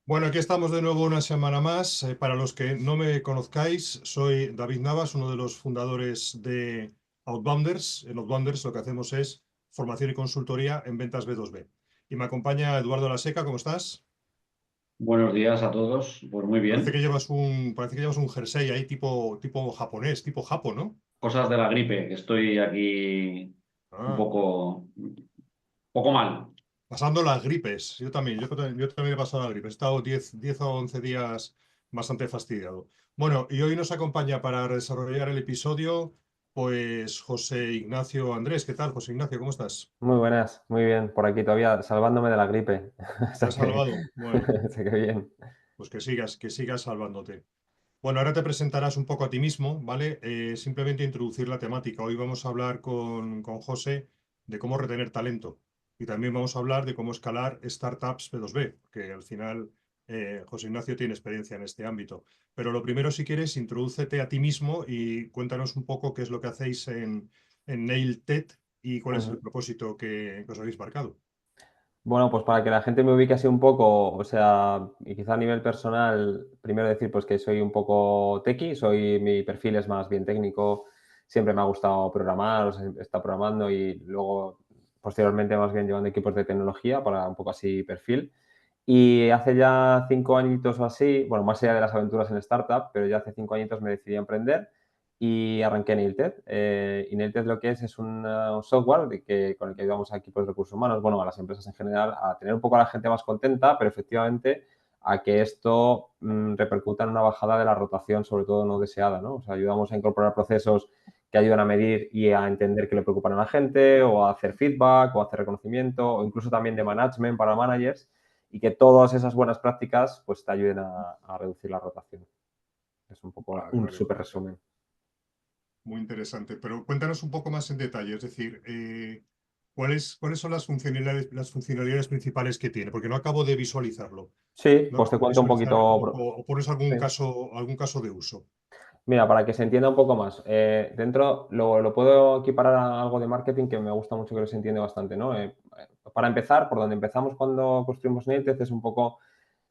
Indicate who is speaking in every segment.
Speaker 1: Bueno, aquí estamos de nuevo una semana más. Para los que no me conozcáis, soy David Navas, uno de los fundadores de Outbounders. En Outbounders lo que hacemos es formación y consultoría en ventas B2B. Y me acompaña Eduardo Laseca, ¿cómo estás?
Speaker 2: Buenos días a todos. Pues muy bien.
Speaker 1: Parece que llevas un jersey ahí tipo japonés, tipo japo, ¿no?
Speaker 2: Cosas de la gripe, que estoy aquí un
Speaker 1: Ah,
Speaker 2: poco mal.
Speaker 1: pasando las gripes. Yo también he pasado la gripe. He estado 10 o 11 días bastante fastidiado. Bueno, y hoy nos acompaña para desarrollar el episodio, pues José Ignacio Andrés. ¿Qué tal, José Ignacio? ¿Cómo estás?
Speaker 3: Muy buenas, muy bien, por aquí todavía salvándome de la gripe. O
Speaker 1: ¿Te
Speaker 3: sea
Speaker 1: has
Speaker 3: que,
Speaker 1: salvado? Bueno,
Speaker 3: o sea que bien.
Speaker 1: pues que sigas salvándote. Bueno, ahora te presentarás un poco a ti mismo, ¿vale? Simplemente introducir la temática. Hoy vamos a hablar con José de cómo retener talento y también vamos a hablar de cómo escalar startups P2B, que al final José Ignacio tiene experiencia en este ámbito. Pero lo primero, si quieres, introdúcete a ti mismo y cuéntanos un poco qué es lo que hacéis en NailTed y cuál es el
Speaker 3: Ujú.
Speaker 1: propósito que os habéis marcado.
Speaker 3: Bueno, pues para que la gente me ubique así un poco, o sea, y quizá a nivel personal, primero decir pues que soy un poco techie, mi perfil es más bien técnico, siempre me ha gustado programar, o sea, he estado programando y luego posteriormente más bien llevando equipos de tecnología para un poco así perfil. Y hace ya 5 añitos o así, bueno, más allá de las aventuras en startup, pero ya hace 5 añitos me decidí a emprender y arranqué Nailted. Y Nailted lo que es un software con el que ayudamos a equipos de recursos humanos, bueno, a las empresas en general, a tener un poco a la gente más contenta, pero efectivamente a que esto repercuta en una bajada de la rotación, sobre todo no deseada, ¿no? O sea, ayudamos a incorporar procesos que ayudan a medir y a entender qué le preocupan a la gente, o a hacer feedback, o a hacer reconocimiento, o incluso también de management para managers, y que todas esas buenas prácticas pues te ayuden a reducir la rotación. Es un poco
Speaker 1: Vale,
Speaker 3: un
Speaker 1: vale.
Speaker 3: súper resumen.
Speaker 1: Muy interesante, pero cuéntanos un poco más en detalle, es decir, ¿cuáles son las funcionalidades principales que tiene? Porque no acabo de visualizarlo.
Speaker 3: Sí,
Speaker 1: No
Speaker 3: pues te
Speaker 1: acabo de
Speaker 3: cuento un
Speaker 1: visualizar
Speaker 3: poquito.
Speaker 1: o pones
Speaker 3: Sí.
Speaker 1: algún caso de uso.
Speaker 3: Mira, para que se entienda un poco más, dentro lo puedo equiparar a algo de marketing que me gusta mucho, que se entiende bastante, ¿no? Para empezar, por donde empezamos cuando construimos Native, es un poco,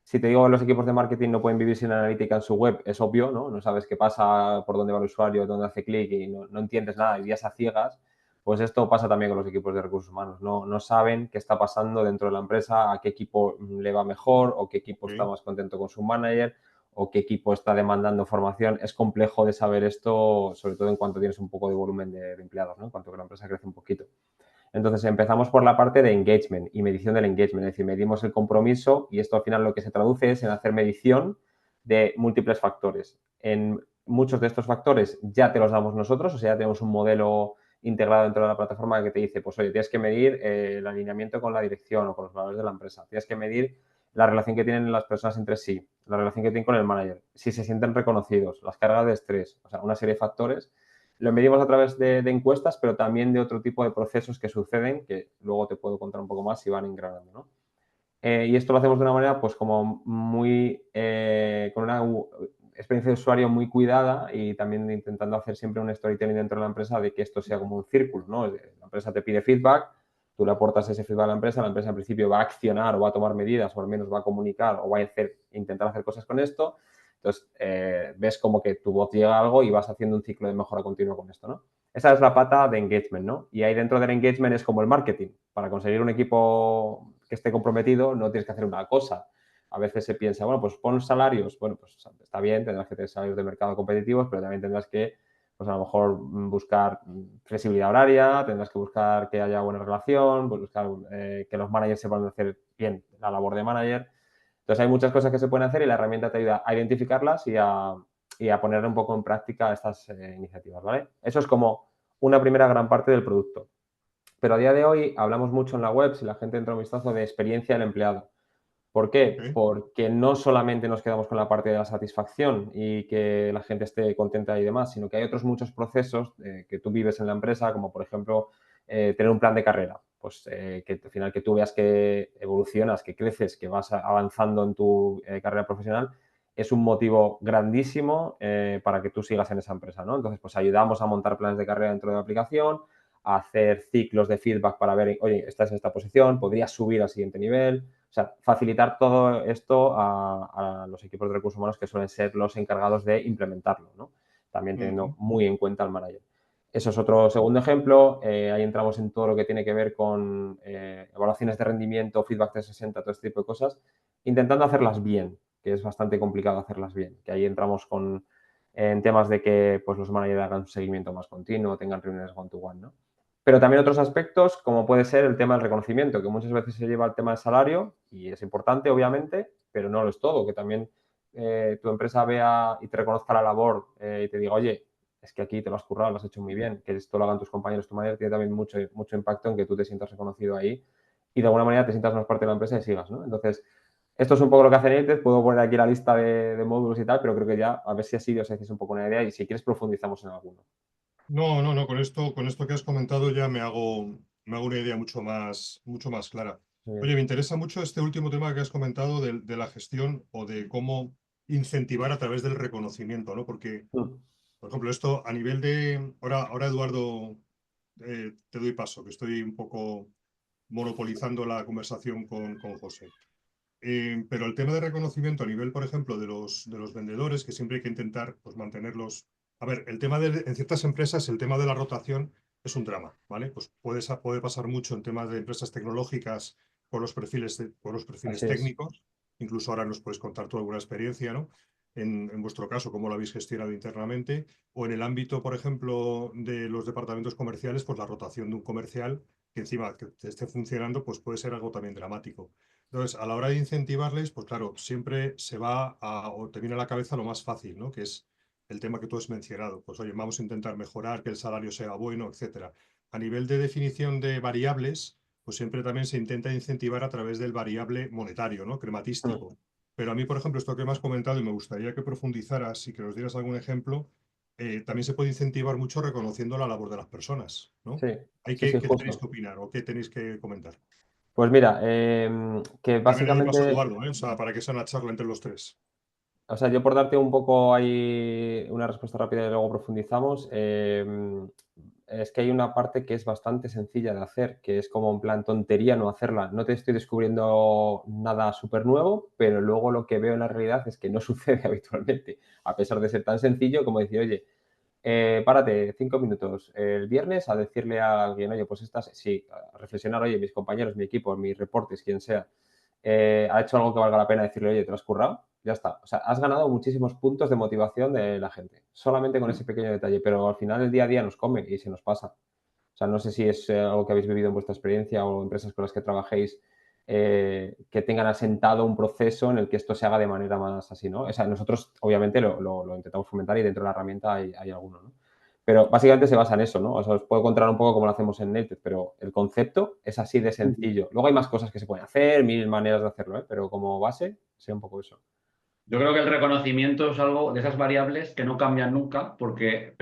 Speaker 3: si te digo que los equipos de marketing no pueden vivir sin analítica en su web, es obvio, ¿no? No sabes qué pasa, por dónde va el usuario, dónde hace clic y no entiendes nada, irías a ciegas. Pues esto pasa también con los equipos de recursos humanos. No saben qué está pasando dentro de la empresa, a qué equipo le va mejor o qué equipo está
Speaker 1: Ok.
Speaker 3: más contento con su manager o qué equipo está demandando formación. Es complejo de saber esto, sobre todo en cuanto tienes un poco de volumen de empleados, ¿no? En cuanto que la empresa crece un poquito. Entonces empezamos por la parte de engagement y medición del engagement, es decir, medimos el compromiso y esto al final lo que se traduce es en hacer medición de múltiples factores. En muchos de estos factores ya te los damos nosotros, o sea, ya tenemos un modelo integrado dentro de la plataforma que te dice, pues oye, tienes que medir el alineamiento con la dirección o con los valores de la empresa, tienes que medir la relación que tienen las personas entre sí, la relación que tienen con el manager, si se sienten reconocidos, las cargas de estrés, o sea, una serie de factores. Lo medimos a través de encuestas, pero también de otro tipo de procesos que suceden, que luego te puedo contar un poco más si van engranando, ¿no? Y esto lo hacemos de una manera, pues como muy, con una experiencia de usuario muy cuidada y también intentando hacer siempre un storytelling dentro de la empresa de que esto sea como un círculo, ¿no? La empresa te pide feedback, tú le aportas ese feedback a la empresa en principio va a accionar o va a tomar medidas o al menos va a comunicar o va a intentar hacer cosas con esto. Entonces, ves como que tu voz llega a algo y vas haciendo un ciclo de mejora continua con esto, ¿no? Esa es la pata de engagement, ¿no? Y ahí dentro del engagement es como el marketing. Para conseguir un equipo que esté comprometido no tienes que hacer una cosa. A veces se piensa, bueno, pues pon salarios. Bueno, pues está bien, tendrás que tener salarios de mercado competitivos, pero también tendrás que, pues a lo mejor buscar flexibilidad horaria, tendrás que buscar que haya buena relación, pues buscar que los managers sepan hacer bien la labor de manager. Entonces hay muchas cosas que se pueden hacer y la herramienta te ayuda a identificarlas y a poner un poco en práctica estas iniciativas, ¿vale? Eso es como una primera gran parte del producto. Pero a día de hoy hablamos mucho en la web, si la gente entra un vistazo, de experiencia del empleado. ¿Por qué?
Speaker 1: Ok.
Speaker 3: Porque no solamente nos quedamos con la parte de la satisfacción y que la gente esté contenta y demás, sino que hay otros muchos procesos que tú vives en la empresa, como por ejemplo tener un plan de carrera. Pues que al final que tú veas que evolucionas, que creces, que vas avanzando en tu carrera profesional, es un motivo grandísimo para que tú sigas en esa empresa, ¿no? Entonces, pues ayudamos a montar planes de carrera dentro de la aplicación, a hacer ciclos de feedback para ver, oye, estás en esta posición, podrías subir al siguiente nivel, O sea, facilitar todo esto a los equipos de recursos humanos que suelen ser los encargados de implementarlo, ¿no? También teniendo muy en cuenta al manager. Eso es otro segundo ejemplo. Ahí entramos en todo lo que tiene que ver con evaluaciones de rendimiento, feedback 360, todo este tipo de cosas, intentando hacerlas bien, que es bastante complicado hacerlas bien. Que ahí entramos en temas de que pues, los managers hagan un seguimiento más continuo, tengan reuniones one-to-one, ¿no? Pero también otros aspectos, como puede ser el tema del reconocimiento, que muchas veces se lleva al tema del salario y es importante, obviamente, pero no lo es todo. Que también tu empresa vea y te reconozca la labor y te diga, oye, es que aquí te lo has currado, lo has hecho muy bien, que esto lo hagan tus compañeros, tu manager, tiene también mucho impacto en que tú te sientas reconocido ahí y de alguna manera te sientas más parte de la empresa y sigas, ¿no? Entonces, esto es un poco lo que hace Native. Puedo poner aquí la lista de módulos y tal, pero creo que ya, a ver si así os hacéis un poco una idea y si quieres profundizamos en alguno.
Speaker 1: No, con esto que has comentado ya me hago una idea mucho más clara. Oye, me interesa mucho este último tema que has comentado de la gestión o de cómo incentivar a través del reconocimiento, ¿no? Porque, por ejemplo, esto a nivel de... Ahora Eduardo, te doy paso, que estoy un poco monopolizando la conversación con José. Pero el tema de reconocimiento a nivel, por ejemplo, de los vendedores, que siempre hay que intentar pues, mantenerlos. A ver, en ciertas empresas el tema de la rotación es un drama, ¿vale? Pues puede pasar mucho en temas de empresas tecnológicas con los perfiles
Speaker 3: Así es.
Speaker 1: técnicos. Incluso ahora nos puedes contar tú alguna experiencia, ¿no? En vuestro caso, cómo lo habéis gestionado internamente. O en el ámbito, por ejemplo, de los departamentos comerciales, pues la rotación de un comercial que encima que esté funcionando, pues puede ser algo también dramático. Entonces, a la hora de incentivarles, pues claro, siempre o te viene a la cabeza lo más fácil, ¿no? Que es el tema que tú has mencionado. Pues oye, vamos a intentar mejorar, que el salario sea bueno, etcétera. A nivel de definición de variables, pues siempre también se intenta incentivar a través del variable monetario, ¿no? Crematístico. Pero a mí, por ejemplo, esto que me has comentado y me gustaría que profundizaras y que nos dieras algún ejemplo, también se puede incentivar mucho reconociendo la labor de las personas, ¿no?
Speaker 3: Sí, sí, sí,
Speaker 1: ¿Qué tenéis
Speaker 3: justo.
Speaker 1: que opinar o qué tenéis que comentar?
Speaker 3: Pues mira, que
Speaker 1: También le doy paso a
Speaker 3: básicamente,
Speaker 1: Eduardo, ¿eh? O sea, para que sea una charla entre los tres.
Speaker 3: o sea, yo por darte un poco ahí una respuesta rápida y luego profundizamos, es que hay una parte que es bastante sencilla de hacer, que es como en plan tontería no hacerla. No te estoy descubriendo nada súper nuevo, pero luego lo que veo en la realidad es que no sucede habitualmente, a pesar de ser tan sencillo como decir, oye, párate 5 minutos el viernes a decirle a alguien, oye, pues sí, a reflexionar, oye, mis compañeros, mi equipo, mis reportes, quien sea, ha hecho algo que valga la pena decirle, oye, ¿te lo has currado? Ya está. O sea, has ganado muchísimos puntos de motivación de la gente, solamente con ese pequeño detalle, pero al final el día a día nos come y se nos pasa. O sea, no sé si es algo que habéis vivido en vuestra experiencia o empresas con las que trabajéis que tengan asentado un proceso en el que esto se haga de manera más así, ¿no? O sea, nosotros obviamente lo intentamos fomentar y dentro de la herramienta hay alguno, ¿no? Pero básicamente se basa en eso, ¿no? O sea, os puedo contar un poco cómo lo hacemos en Native, pero el concepto es así de sencillo. Luego hay más cosas que se pueden hacer, mil maneras de hacerlo, ¿eh? Pero como base, sea un poco eso.
Speaker 2: Yo creo que el reconocimiento es algo de esas variables que no cambian nunca porque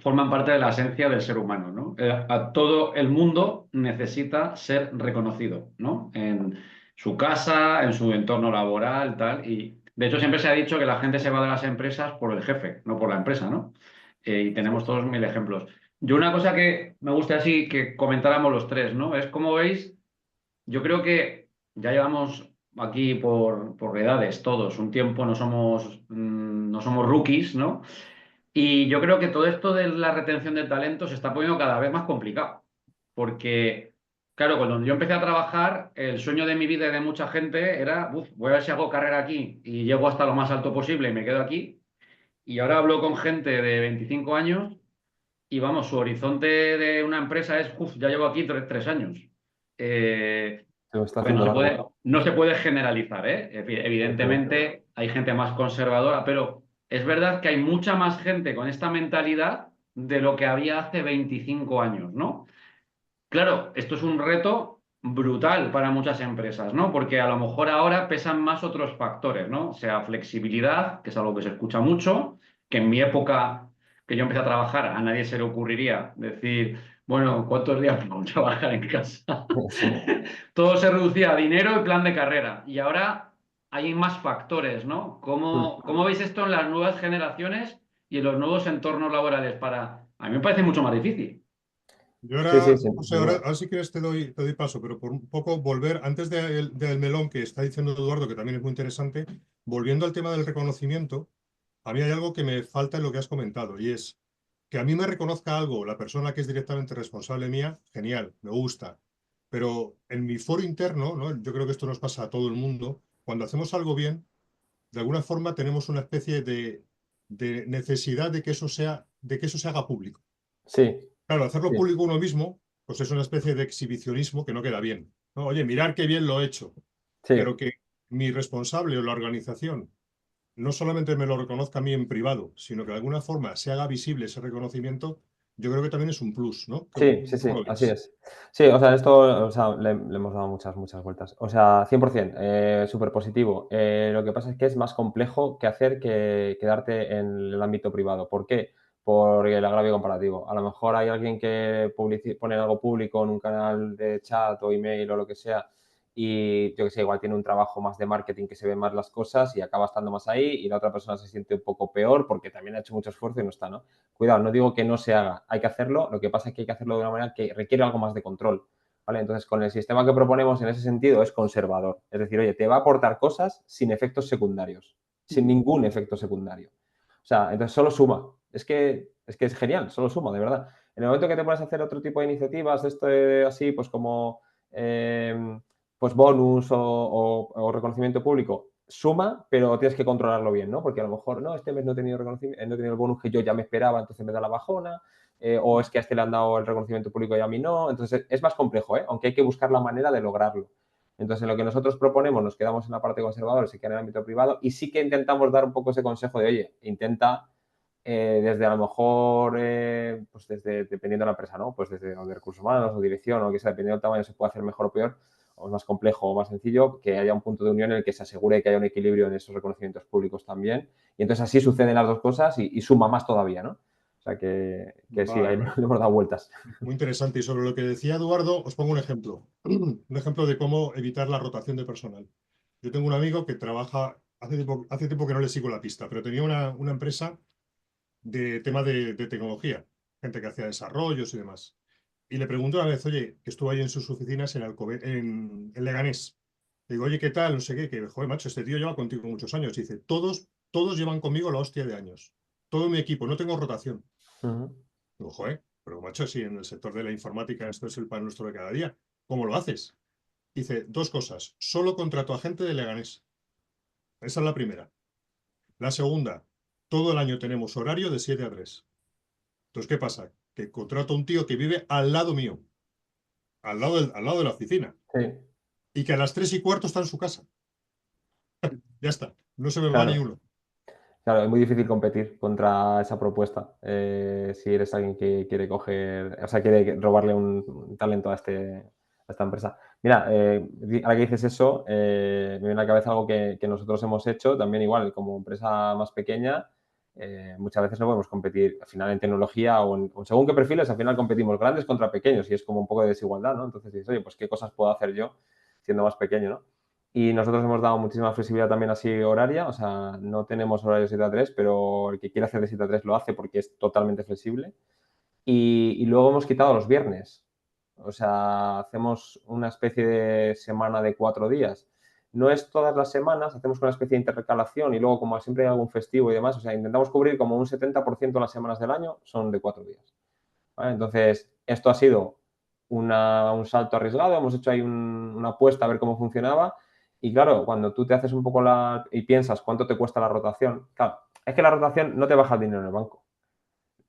Speaker 2: forman parte de la esencia del ser humano, ¿no? A todo el mundo necesita ser reconocido, ¿no? En su casa, en su entorno laboral, tal. Y de hecho siempre se ha dicho que la gente se va de las empresas por el jefe, no por la empresa, ¿no? Y tenemos todos mil ejemplos. Yo una cosa que me gusta así que comentáramos los tres, ¿no? Es como veis, yo creo que ya llevamos aquí por edades todos un tiempo, no somos rookies, ¿no? Y yo creo que todo esto de la retención de talento se está poniendo cada vez más complicado. Porque, claro, cuando yo empecé a trabajar, el sueño de mi vida y de mucha gente era, "Uf, voy a ver si hago carrera aquí y llego hasta lo más alto posible y me quedo aquí". Y ahora hablo con gente de 25 años y vamos, su horizonte de una empresa es, "Uf, ya llevo aquí 3 años". Eh,
Speaker 3: Se lo está
Speaker 2: pues
Speaker 3: haciendo largo.
Speaker 2: no se puede generalizar, ¿eh? Evidentemente hay gente más conservadora, pero es verdad que hay mucha más gente con esta mentalidad de lo que había hace 25 años, ¿no? Claro, esto es un reto brutal para muchas empresas, ¿no? Porque a lo mejor ahora pesan más otros factores, ¿no? O sea, flexibilidad, que es algo que se escucha mucho, que en mi época que yo empecé a trabajar a nadie se le ocurriría decir, bueno, ¿cuántos días puedo trabajar en casa?
Speaker 3: Sí.
Speaker 2: Todo se reducía a dinero y plan de carrera. Y ahora hay más factores, ¿no? ¿Cómo veis esto en las nuevas generaciones y en los nuevos entornos laborales? A mí me parece mucho más difícil.
Speaker 1: Yo
Speaker 3: Sí,
Speaker 1: ahora,
Speaker 3: sí, sin
Speaker 1: José,
Speaker 3: duda.
Speaker 1: ahora si quieres te doy paso, pero por un poco volver, antes del melón que está diciendo Eduardo, que también es muy interesante, volviendo al tema del reconocimiento, a mí hay algo que me falta en lo que has comentado, y es que a mí me reconozca algo la persona que es directamente responsable mía, genial, me gusta, pero en mi foro interno, ¿no? Yo creo que esto nos pasa a todo el mundo, cuando hacemos algo bien, de alguna forma tenemos una especie de necesidad de que eso se haga público.
Speaker 3: Sí,
Speaker 1: Claro, hacerlo
Speaker 3: sí,
Speaker 1: público uno mismo, pues es una especie de exhibicionismo que no queda bien, ¿no? Oye, mirar qué bien lo he hecho,
Speaker 3: sí.
Speaker 1: pero que mi responsable o la organización no solamente me lo reconozca a mí en privado, sino que de alguna forma se haga visible ese reconocimiento, yo creo que también es un plus, ¿no?
Speaker 3: Sí, sí,
Speaker 1: ¿Cómo
Speaker 3: sí,
Speaker 1: lo
Speaker 3: así
Speaker 1: ves?
Speaker 3: es. Sí, o sea, esto, o sea, le hemos dado muchas, muchas vueltas. O sea, 100%, súper positivo. Lo que pasa es que es más complejo que hacer que quedarte en el ámbito privado. ¿Por qué? Por el agravio comparativo. A lo mejor hay alguien que pone algo público en un canal de chat o email o lo que sea y yo que sé, igual tiene un trabajo más de marketing que se ven más las cosas y acaba estando más ahí y la otra persona se siente un poco peor porque también ha hecho mucho esfuerzo y no está, ¿no? Cuidado, no digo que no se haga, hay que hacerlo, lo que pasa es que hay que hacerlo de una manera que requiere algo más de control, ¿vale? Entonces, con el sistema que proponemos en ese sentido es conservador, es decir, oye, te va a aportar cosas sin efectos secundarios, sin ningún efecto secundario. O sea, entonces solo suma, es que es genial, solo suma, de verdad. En el momento que te pones a hacer otro tipo de iniciativas, esto así, pues como pues bonus o reconocimiento público, suma, pero tienes que controlarlo bien, ¿no? Porque a lo mejor, no, este mes no he tenido reconocimiento, no he tenido el bonus que yo ya me esperaba, entonces me da la bajona, o es que a este le han dado el reconocimiento público y a mí no. Entonces es más complejo, ¿eh? Aunque hay que buscar la manera de lograrlo. Entonces, en lo que nosotros proponemos, nos quedamos en la parte conservadora, se queda en el ámbito privado y sí que intentamos dar un poco ese consejo de, oye, intenta desde a lo mejor, pues desde, dependiendo de la empresa, ¿no? Pues desde o de recursos humanos o dirección o lo que sea, dependiendo del tamaño, se puede hacer mejor o peor, o es más complejo o más sencillo, que haya un punto de unión en el que se asegure que haya un equilibrio en esos reconocimientos públicos también. Y entonces así suceden las dos cosas y suma más todavía, ¿no? O sea que sí,
Speaker 1: Vale,
Speaker 3: ahí
Speaker 1: vale.
Speaker 3: le hemos dado vueltas.
Speaker 1: Muy interesante. Y sobre lo que decía Eduardo, os pongo un ejemplo. Un ejemplo de cómo evitar la rotación de personal. Yo tengo un amigo que trabaja, hace tiempo que no le sigo la pista, pero tenía una empresa de tema de tecnología, gente que hacía desarrollos y demás. Y le pregunto una vez, oye, que estuvo ahí en sus oficinas en Leganés. Le digo, oye, ¿qué tal? No sé qué, que, joder, macho, este tío lleva contigo muchos años. Y dice, todos llevan conmigo la hostia de años. Todo mi equipo, no tengo rotación.
Speaker 3: Uh -huh.
Speaker 1: Digo, joder, pero macho, si en el sector de la informática esto es el pan nuestro de cada día, ¿cómo lo haces? Dice, dos cosas. Solo contrato a gente de Leganés. Esa es la primera. La segunda, todo el año tenemos horario de 7 a 3. Entonces, ¿qué pasa? Que contrato a un tío que vive al lado mío, al lado de la oficina,
Speaker 3: Sí,
Speaker 1: y que a las 3:15 está en su casa. Ya está, no se me va ni
Speaker 3: claro.
Speaker 1: uno.
Speaker 3: Claro, es muy difícil competir contra esa propuesta si eres alguien que quiere coger, o sea, quiere robarle un talento a esta empresa. Mira, ahora que dices eso, me viene a la cabeza algo que nosotros hemos hecho, también igual, como empresa más pequeña, muchas veces no podemos competir, al final en tecnología o según qué perfiles, al final competimos grandes contra pequeños y es como un poco de desigualdad, ¿no? Entonces dices, oye, pues qué cosas puedo hacer yo siendo más pequeño, ¿no? Y nosotros hemos dado muchísima flexibilidad también así horaria, o sea, no tenemos horario 7 a 3, pero el que quiere hacer de 7 a 3 lo hace porque es totalmente flexible. Y luego hemos quitado los viernes, o sea, hacemos una especie de semana de 4 días. No es todas las semanas, hacemos una especie de intercalación y luego como siempre hay algún festivo y demás, o sea, intentamos cubrir como un 70% de las semanas del año son de 4 días. ¿Vale? Entonces, esto ha sido un salto arriesgado, hemos hecho ahí una apuesta a ver cómo funcionaba y claro, cuando tú te haces un poco y piensas cuánto te cuesta la rotación, claro, es que la rotación no te baja el dinero en el banco,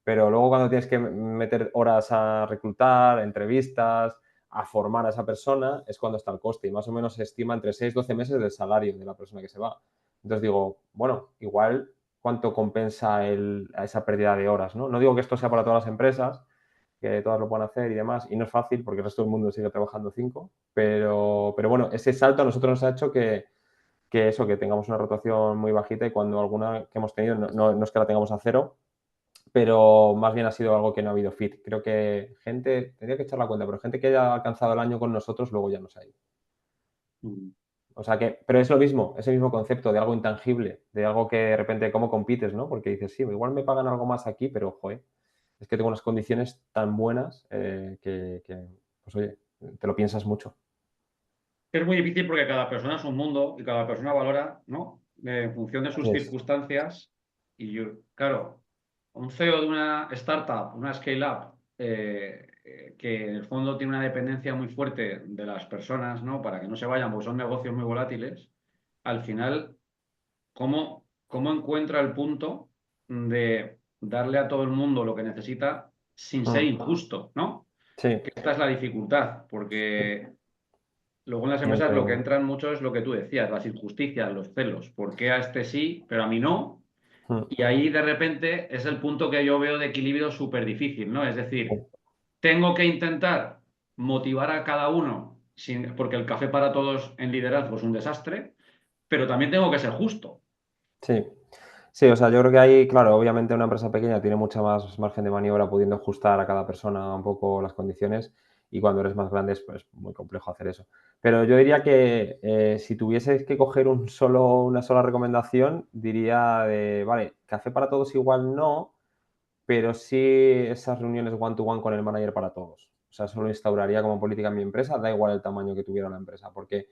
Speaker 3: pero luego cuando tienes que meter horas a reclutar, entrevistas, a formar a esa persona, es cuando está el coste y más o menos se estima entre 6 y 12 meses del salario de la persona que se va. Entonces digo, bueno, igual cuánto compensa a esa pérdida de horas, ¿no? No digo que esto sea para todas las empresas, que todas lo puedan hacer y demás, y no es fácil porque el resto del mundo sigue trabajando 5, pero bueno, ese salto a nosotros nos ha hecho que eso, que tengamos una rotación muy bajita y cuando alguna que hemos tenido, no es que la tengamos a cero, pero más bien ha sido algo que no ha habido fit. Creo que gente, tendría que echar la cuenta, pero gente que haya alcanzado el año con nosotros luego ya no se ha ido. O sea que, pero es lo mismo, ese mismo concepto de algo intangible, de algo que de repente, ¿cómo compites, no? Porque dices, sí, igual me pagan algo más aquí, pero, joder, es que tengo unas condiciones tan buenas pues oye, te lo piensas mucho.
Speaker 2: Es muy difícil porque cada persona es un mundo y cada persona valora, ¿no? En función de sus
Speaker 3: Así es.
Speaker 2: circunstancias. Y yo, claro, un CEO de una startup, una scale-up, que en el fondo tiene una dependencia muy fuerte de las personas, ¿no? Para que no se vayan, porque son negocios muy volátiles, al final, ¿cómo encuentra el punto de darle a todo el mundo lo que necesita sin ser injusto, ¿no?
Speaker 3: Sí.
Speaker 2: Que esta es la dificultad, porque luego en las
Speaker 3: Y
Speaker 2: empresas lo que
Speaker 3: aunque-
Speaker 2: entran mucho es lo que tú decías, las injusticias, los celos. ¿Por qué a este sí, pero a mí no? Y ahí de repente es el punto que yo veo de equilibrio súper difícil, ¿no? Es decir, tengo que intentar motivar a cada uno, porque el café para todos en liderazgo es un desastre, pero también tengo que ser justo.
Speaker 3: Sí. Sí, o sea, yo creo que ahí, claro, obviamente una empresa pequeña tiene mucha más margen de maniobra pudiendo ajustar a cada persona un poco las condiciones y cuando eres más grande es pues, muy complejo hacer eso. Pero yo diría que si tuvieses que coger una sola recomendación, diría de, vale, café para todos igual no, pero sí esas reuniones one-to-one con el manager para todos. O sea, eso lo instauraría como política en mi empresa, da igual el tamaño que tuviera la empresa, porque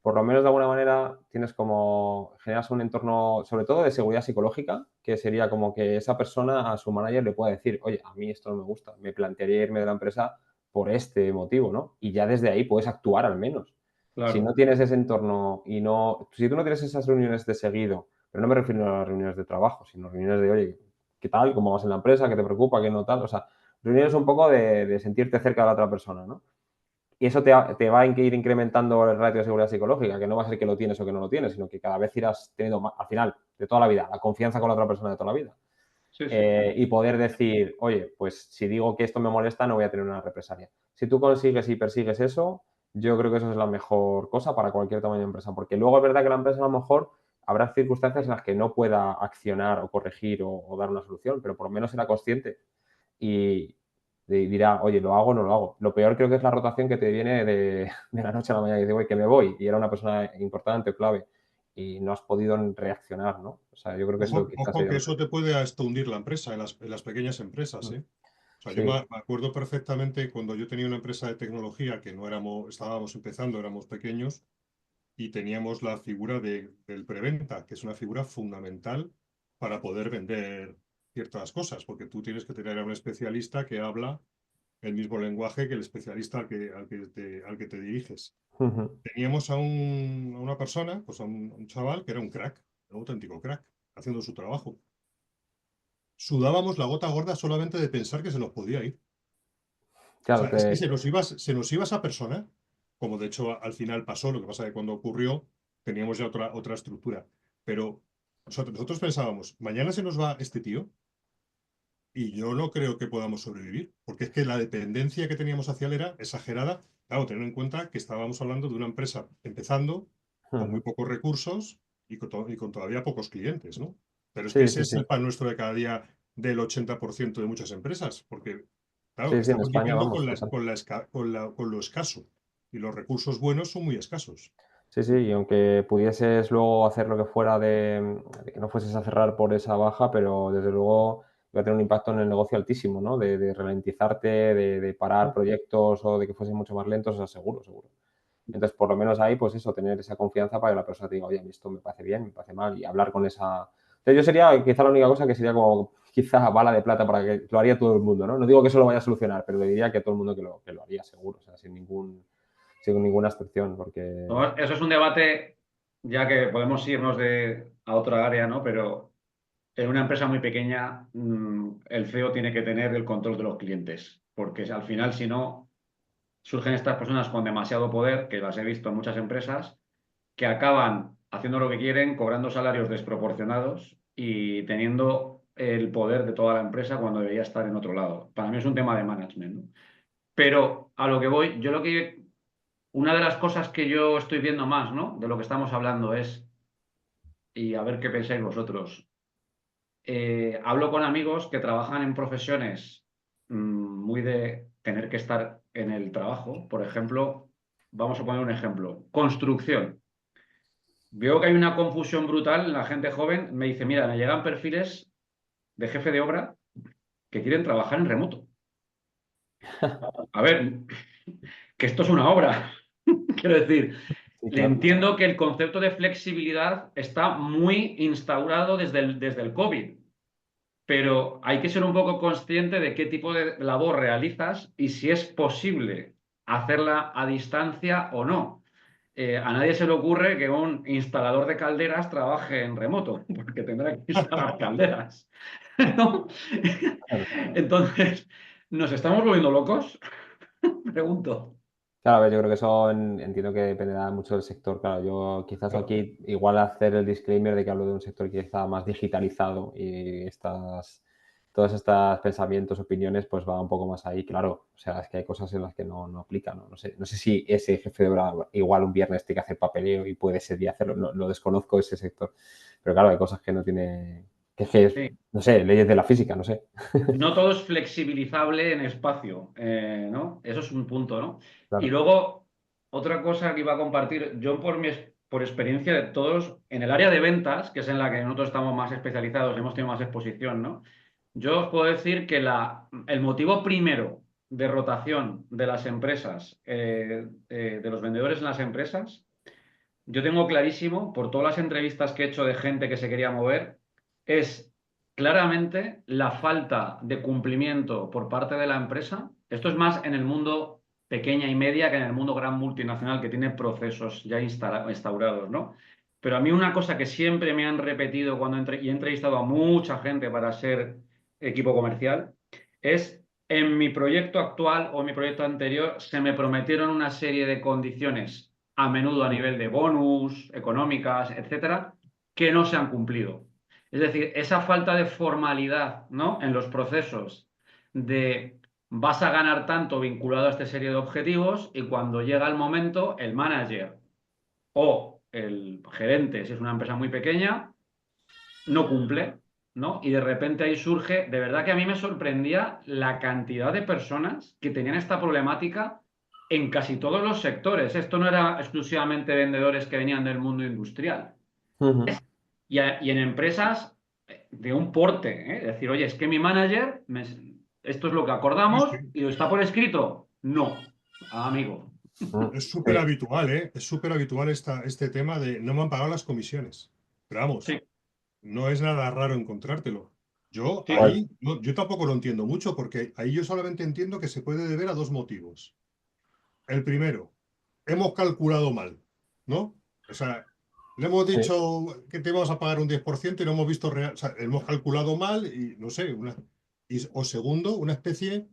Speaker 3: por lo menos de alguna manera generas un entorno, sobre todo de seguridad psicológica, que sería como que esa persona a su manager le pueda decir, oye, a mí esto no me gusta, me plantearía irme de la empresa por este motivo, ¿no? Y ya desde ahí puedes actuar al menos. Si no
Speaker 2: Claro,
Speaker 3: tienes ese entorno si tú no tienes esas reuniones de seguido, pero no me refiero a las reuniones de trabajo, sino reuniones de, oye, ¿qué tal? ¿Cómo vas en la empresa? ¿Qué te preocupa? ¿Qué no tal? O sea, reuniones un poco de sentirte cerca de la otra persona, ¿no? Y eso te va a ir incrementando el ratio de seguridad psicológica, que no va a ser que lo tienes o que no lo tienes, sino que cada vez irás teniendo más, al final, de toda la vida, la confianza con la otra persona de toda la vida.
Speaker 2: sí, sí.
Speaker 3: Y poder decir, oye, pues si digo que esto me molesta, no voy a tener una represalia. Si tú consigues y persigues eso, yo creo que eso es la mejor cosa para cualquier tamaño de empresa, porque luego es verdad que la empresa a lo mejor habrá circunstancias en las que no pueda accionar o corregir o dar una solución, pero por lo menos será consciente y dirá, oye, ¿lo hago o no lo hago? Lo peor creo que es la rotación que te viene de la noche a la mañana y dice, oye, que me voy, y era una persona importante o clave y no has podido reaccionar, ¿no? O sea, yo creo que eso quizás
Speaker 1: Ojo
Speaker 3: sería
Speaker 1: que
Speaker 3: lo
Speaker 1: eso
Speaker 3: peor.
Speaker 1: te puede hasta hundir la empresa en las pequeñas empresas, ¿eh? O sea, yo
Speaker 3: Sí.
Speaker 1: me acuerdo perfectamente cuando yo tenía una empresa de tecnología que no estábamos empezando, éramos pequeños y teníamos la figura del preventa, que es una figura fundamental para poder vender ciertas cosas, porque tú tienes que tener a un especialista que habla el mismo lenguaje que el especialista al que te diriges.
Speaker 3: Ujú.
Speaker 1: Teníamos a una persona, pues a un chaval que era un crack, un auténtico crack, haciendo su trabajo. Sudábamos la gota gorda solamente de pensar que se nos podía ir. O
Speaker 3: Claro,
Speaker 1: sea, es que se nos iba esa persona, como de hecho al final pasó, lo que pasa es que cuando ocurrió teníamos ya otra estructura. Pero nosotros pensábamos, mañana se nos va este tío y yo no creo que podamos sobrevivir, porque es que la dependencia que teníamos hacia él era exagerada. Claro, tener en cuenta que estábamos hablando de una empresa empezando, con muy
Speaker 3: Ujú.
Speaker 1: pocos recursos y con todavía pocos clientes, ¿no? Pero es que
Speaker 3: Sí,
Speaker 1: ese
Speaker 3: sí,
Speaker 1: es
Speaker 3: sí.
Speaker 1: el pan nuestro de cada día del 80% de muchas empresas, porque, claro,
Speaker 3: Sí, sí, en
Speaker 1: estamos
Speaker 3: España,
Speaker 1: viviendo
Speaker 3: vamos, total.
Speaker 1: con lo escaso y los recursos buenos son muy escasos.
Speaker 3: Sí, sí, y aunque pudieses luego hacer lo que fuera de que no fueses a cerrar por esa baja, pero desde luego iba a tener un impacto en el negocio altísimo, ¿no? De ralentizarte, de parar proyectos o de que fuesen mucho más lentos, o sea, seguro, seguro. Entonces, por lo menos ahí, pues eso, tener esa confianza para que la persona te diga, oye, a mí esto me parece bien, me parece mal, y hablar con esa... Entonces, yo sería quizá la única cosa que sería como quizá bala de plata para que lo haría todo el mundo, ¿no? No digo que eso lo vaya a solucionar, pero le diría que todo el mundo que lo haría seguro, o sea, sin ninguna excepción, porque...
Speaker 2: No, eso es un debate, ya que podemos irnos a otra área, ¿no? Pero en una empresa muy pequeña, el CEO tiene que tener el control de los clientes, porque al final, si no, surgen estas personas con demasiado poder, que las he visto en muchas empresas, que acaban haciendo lo que quieren, cobrando salarios desproporcionados y teniendo el poder de toda la empresa cuando debería estar en otro lado. Para mí es un tema de management, ¿no? Pero a lo que voy, una de las cosas que yo estoy viendo más, ¿no? De lo que estamos hablando es, y a ver qué pensáis vosotros, hablo con amigos que trabajan en profesiones muy de tener que estar en el trabajo. Por ejemplo, vamos a poner un ejemplo, construcción. Veo que hay una confusión brutal en la gente joven. Me dice, mira, me llegan perfiles de jefe de obra que quieren trabajar en remoto. A ver, que esto es una obra. Quiero decir,
Speaker 3: Sí, claro.
Speaker 2: entiendo que el concepto de flexibilidad está muy instaurado desde el COVID, pero hay que ser un poco consciente de qué tipo de labor realizas y si es posible hacerla a distancia o no. A nadie se le ocurre que un instalador de calderas trabaje en remoto, porque tendrá que instalar calderas, ¿no?
Speaker 3: Claro.
Speaker 2: Entonces, ¿nos estamos volviendo locos? Pregunto.
Speaker 3: Claro, a ver, yo creo que eso entiendo que dependerá mucho del sector. Claro, yo quizás
Speaker 1: Claro.
Speaker 3: aquí igual hacer el disclaimer de que hablo de un sector quizá más digitalizado y todos estos pensamientos, opiniones, pues va un poco más ahí, claro. O sea, es que hay cosas en las que no aplican, ¿no? No sé si ese jefe de obra igual un viernes tiene que hacer papeleo y puede ese día hacerlo. No, lo desconozco ese sector. Pero claro, hay cosas que no tiene, que es que,
Speaker 2: Sí.
Speaker 3: no sé, leyes de la física, no sé.
Speaker 2: No todo es flexibilizable en espacio, ¿no? Eso es un punto, ¿no? Y
Speaker 3: Claro.
Speaker 2: luego, otra cosa que iba a compartir, yo por experiencia de todos, en el área de ventas, que es en la que nosotros estamos más especializados, hemos tenido más exposición, ¿no? Yo os puedo decir que el motivo primero de rotación de las empresas, de los vendedores en las empresas, yo tengo clarísimo, por todas las entrevistas que he hecho de gente que se quería mover, es claramente la falta de cumplimiento por parte de la empresa. Esto es más en el mundo pequeña y media que en el mundo gran multinacional que tiene procesos ya instaurados, ¿no? Pero a mí una cosa que siempre me han repetido y he entrevistado a mucha gente para ser equipo comercial es en mi proyecto actual o en mi proyecto anterior se me prometieron una serie de condiciones a menudo a nivel de bonus, económicas, etcétera, que no se han cumplido. Es decir, esa falta de formalidad, ¿no? En los procesos de vas a ganar tanto vinculado a esta serie de objetivos y cuando llega el momento, el manager o el gerente, si es una empresa muy pequeña, no cumple, ¿no? Y de repente ahí surge, de verdad que a mí me sorprendía la cantidad de personas que tenían esta problemática en casi todos los sectores. Esto no era exclusivamente vendedores que venían del mundo industrial.
Speaker 3: Ujú.
Speaker 2: Y en empresas de un porte, ¿eh? Es decir, oye, es que mi manager, esto es lo que
Speaker 1: Sí,
Speaker 2: acordamos
Speaker 1: sí.
Speaker 2: y lo está por escrito. No, amigo.
Speaker 1: Es súper
Speaker 3: Sí.
Speaker 1: habitual, ¿eh? Es súper habitual este tema de no me han pagado las comisiones. Pero vamos,
Speaker 2: Sí,
Speaker 1: no es nada raro encontrártelo. Yo
Speaker 2: sí,
Speaker 3: Igual.
Speaker 1: ahí, yo tampoco lo entiendo mucho porque ahí yo solamente entiendo que se puede deber a dos motivos. El primero, hemos calculado mal, ¿no? O sea, le hemos
Speaker 3: Sí.
Speaker 1: dicho que te íbamos a pagar un 10% y no hemos visto real, o sea, hemos calculado mal y no sé, o segundo, una especie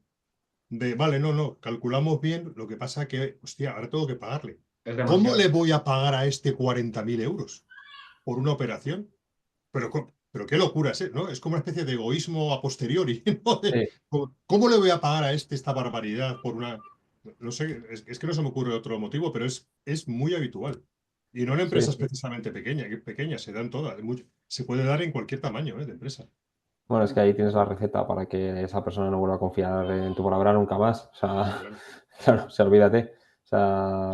Speaker 1: de, vale, no, calculamos bien, lo que pasa que, hostia, ahora tengo que pagarle.
Speaker 2: es
Speaker 1: ¿Cómo le
Speaker 2: demasiado.
Speaker 1: voy a pagar a este 40.000 euros por una operación? Pero qué locura es, ¿no? Es como una especie de egoísmo a posteriori, ¿no?
Speaker 3: Sí.
Speaker 1: ¿Cómo le voy a pagar a este esta barbaridad por una... No sé, es que no se me ocurre otro motivo, pero es muy habitual. Y no en
Speaker 3: Sí,
Speaker 1: empresas
Speaker 3: sí.
Speaker 1: precisamente pequeñas, se dan todas. Se puede dar en cualquier tamaño, de empresa.
Speaker 3: Bueno, es que ahí tienes la receta para que esa persona no vuelva a confiar en tu palabra nunca más. O sea,
Speaker 1: Claro.
Speaker 3: claro, o sea, olvídate. O sea,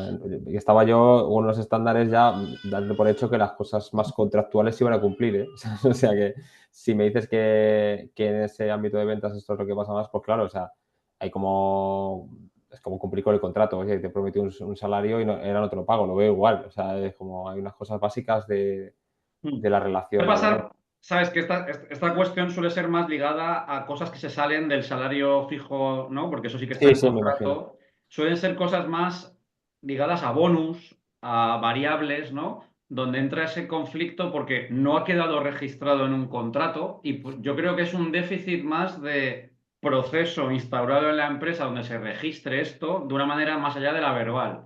Speaker 3: estaba yo con los estándares ya dando por hecho que las cosas más contractuales se iban a cumplir, ¿eh? O sea, que si me dices que en ese ámbito de ventas esto es lo que pasa más, pues claro, o sea, hay como... Es como cumplir con el contrato. Oye, te prometí un salario y ahora no te lo pago, lo veo igual. O sea, es como hay unas cosas básicas de la
Speaker 2: Puede
Speaker 3: relación laboral.
Speaker 2: pasar, sabes que esta cuestión suele ser más ligada a cosas que se salen del salario fijo, ¿no? Porque eso sí que está
Speaker 3: Sí,
Speaker 2: en
Speaker 3: sí, me imagino.
Speaker 2: contrato. Suelen ser cosas más ligadas a bonus, a variables, ¿no? Donde entra ese conflicto porque no ha quedado registrado en un contrato y pues, yo creo que es un déficit más de proceso instaurado en la empresa donde se registre esto de una manera más allá de la verbal,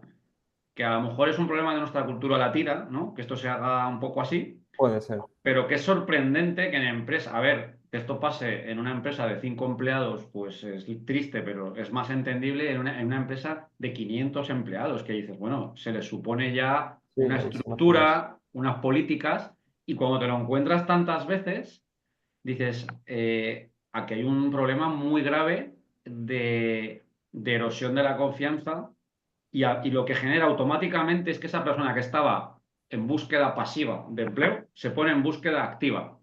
Speaker 2: que a lo mejor es un problema de nuestra cultura latina, ¿no? Que esto se haga un poco así.
Speaker 3: Puede ser.
Speaker 2: Pero qué sorprendente que en empresa, a ver, que esto pase en una empresa de 5 empleados, pues es triste, pero es más entendible en una empresa de 500 empleados, que dices, bueno, se les supone ya
Speaker 3: Sí,
Speaker 2: una
Speaker 3: ahí se nota más.
Speaker 2: estructura, unas políticas, y cuando te lo encuentras tantas veces, dices, aquí hay un problema muy grave de erosión de la confianza y lo que genera automáticamente es que esa persona que estaba en búsqueda pasiva de empleo se pone en búsqueda activa.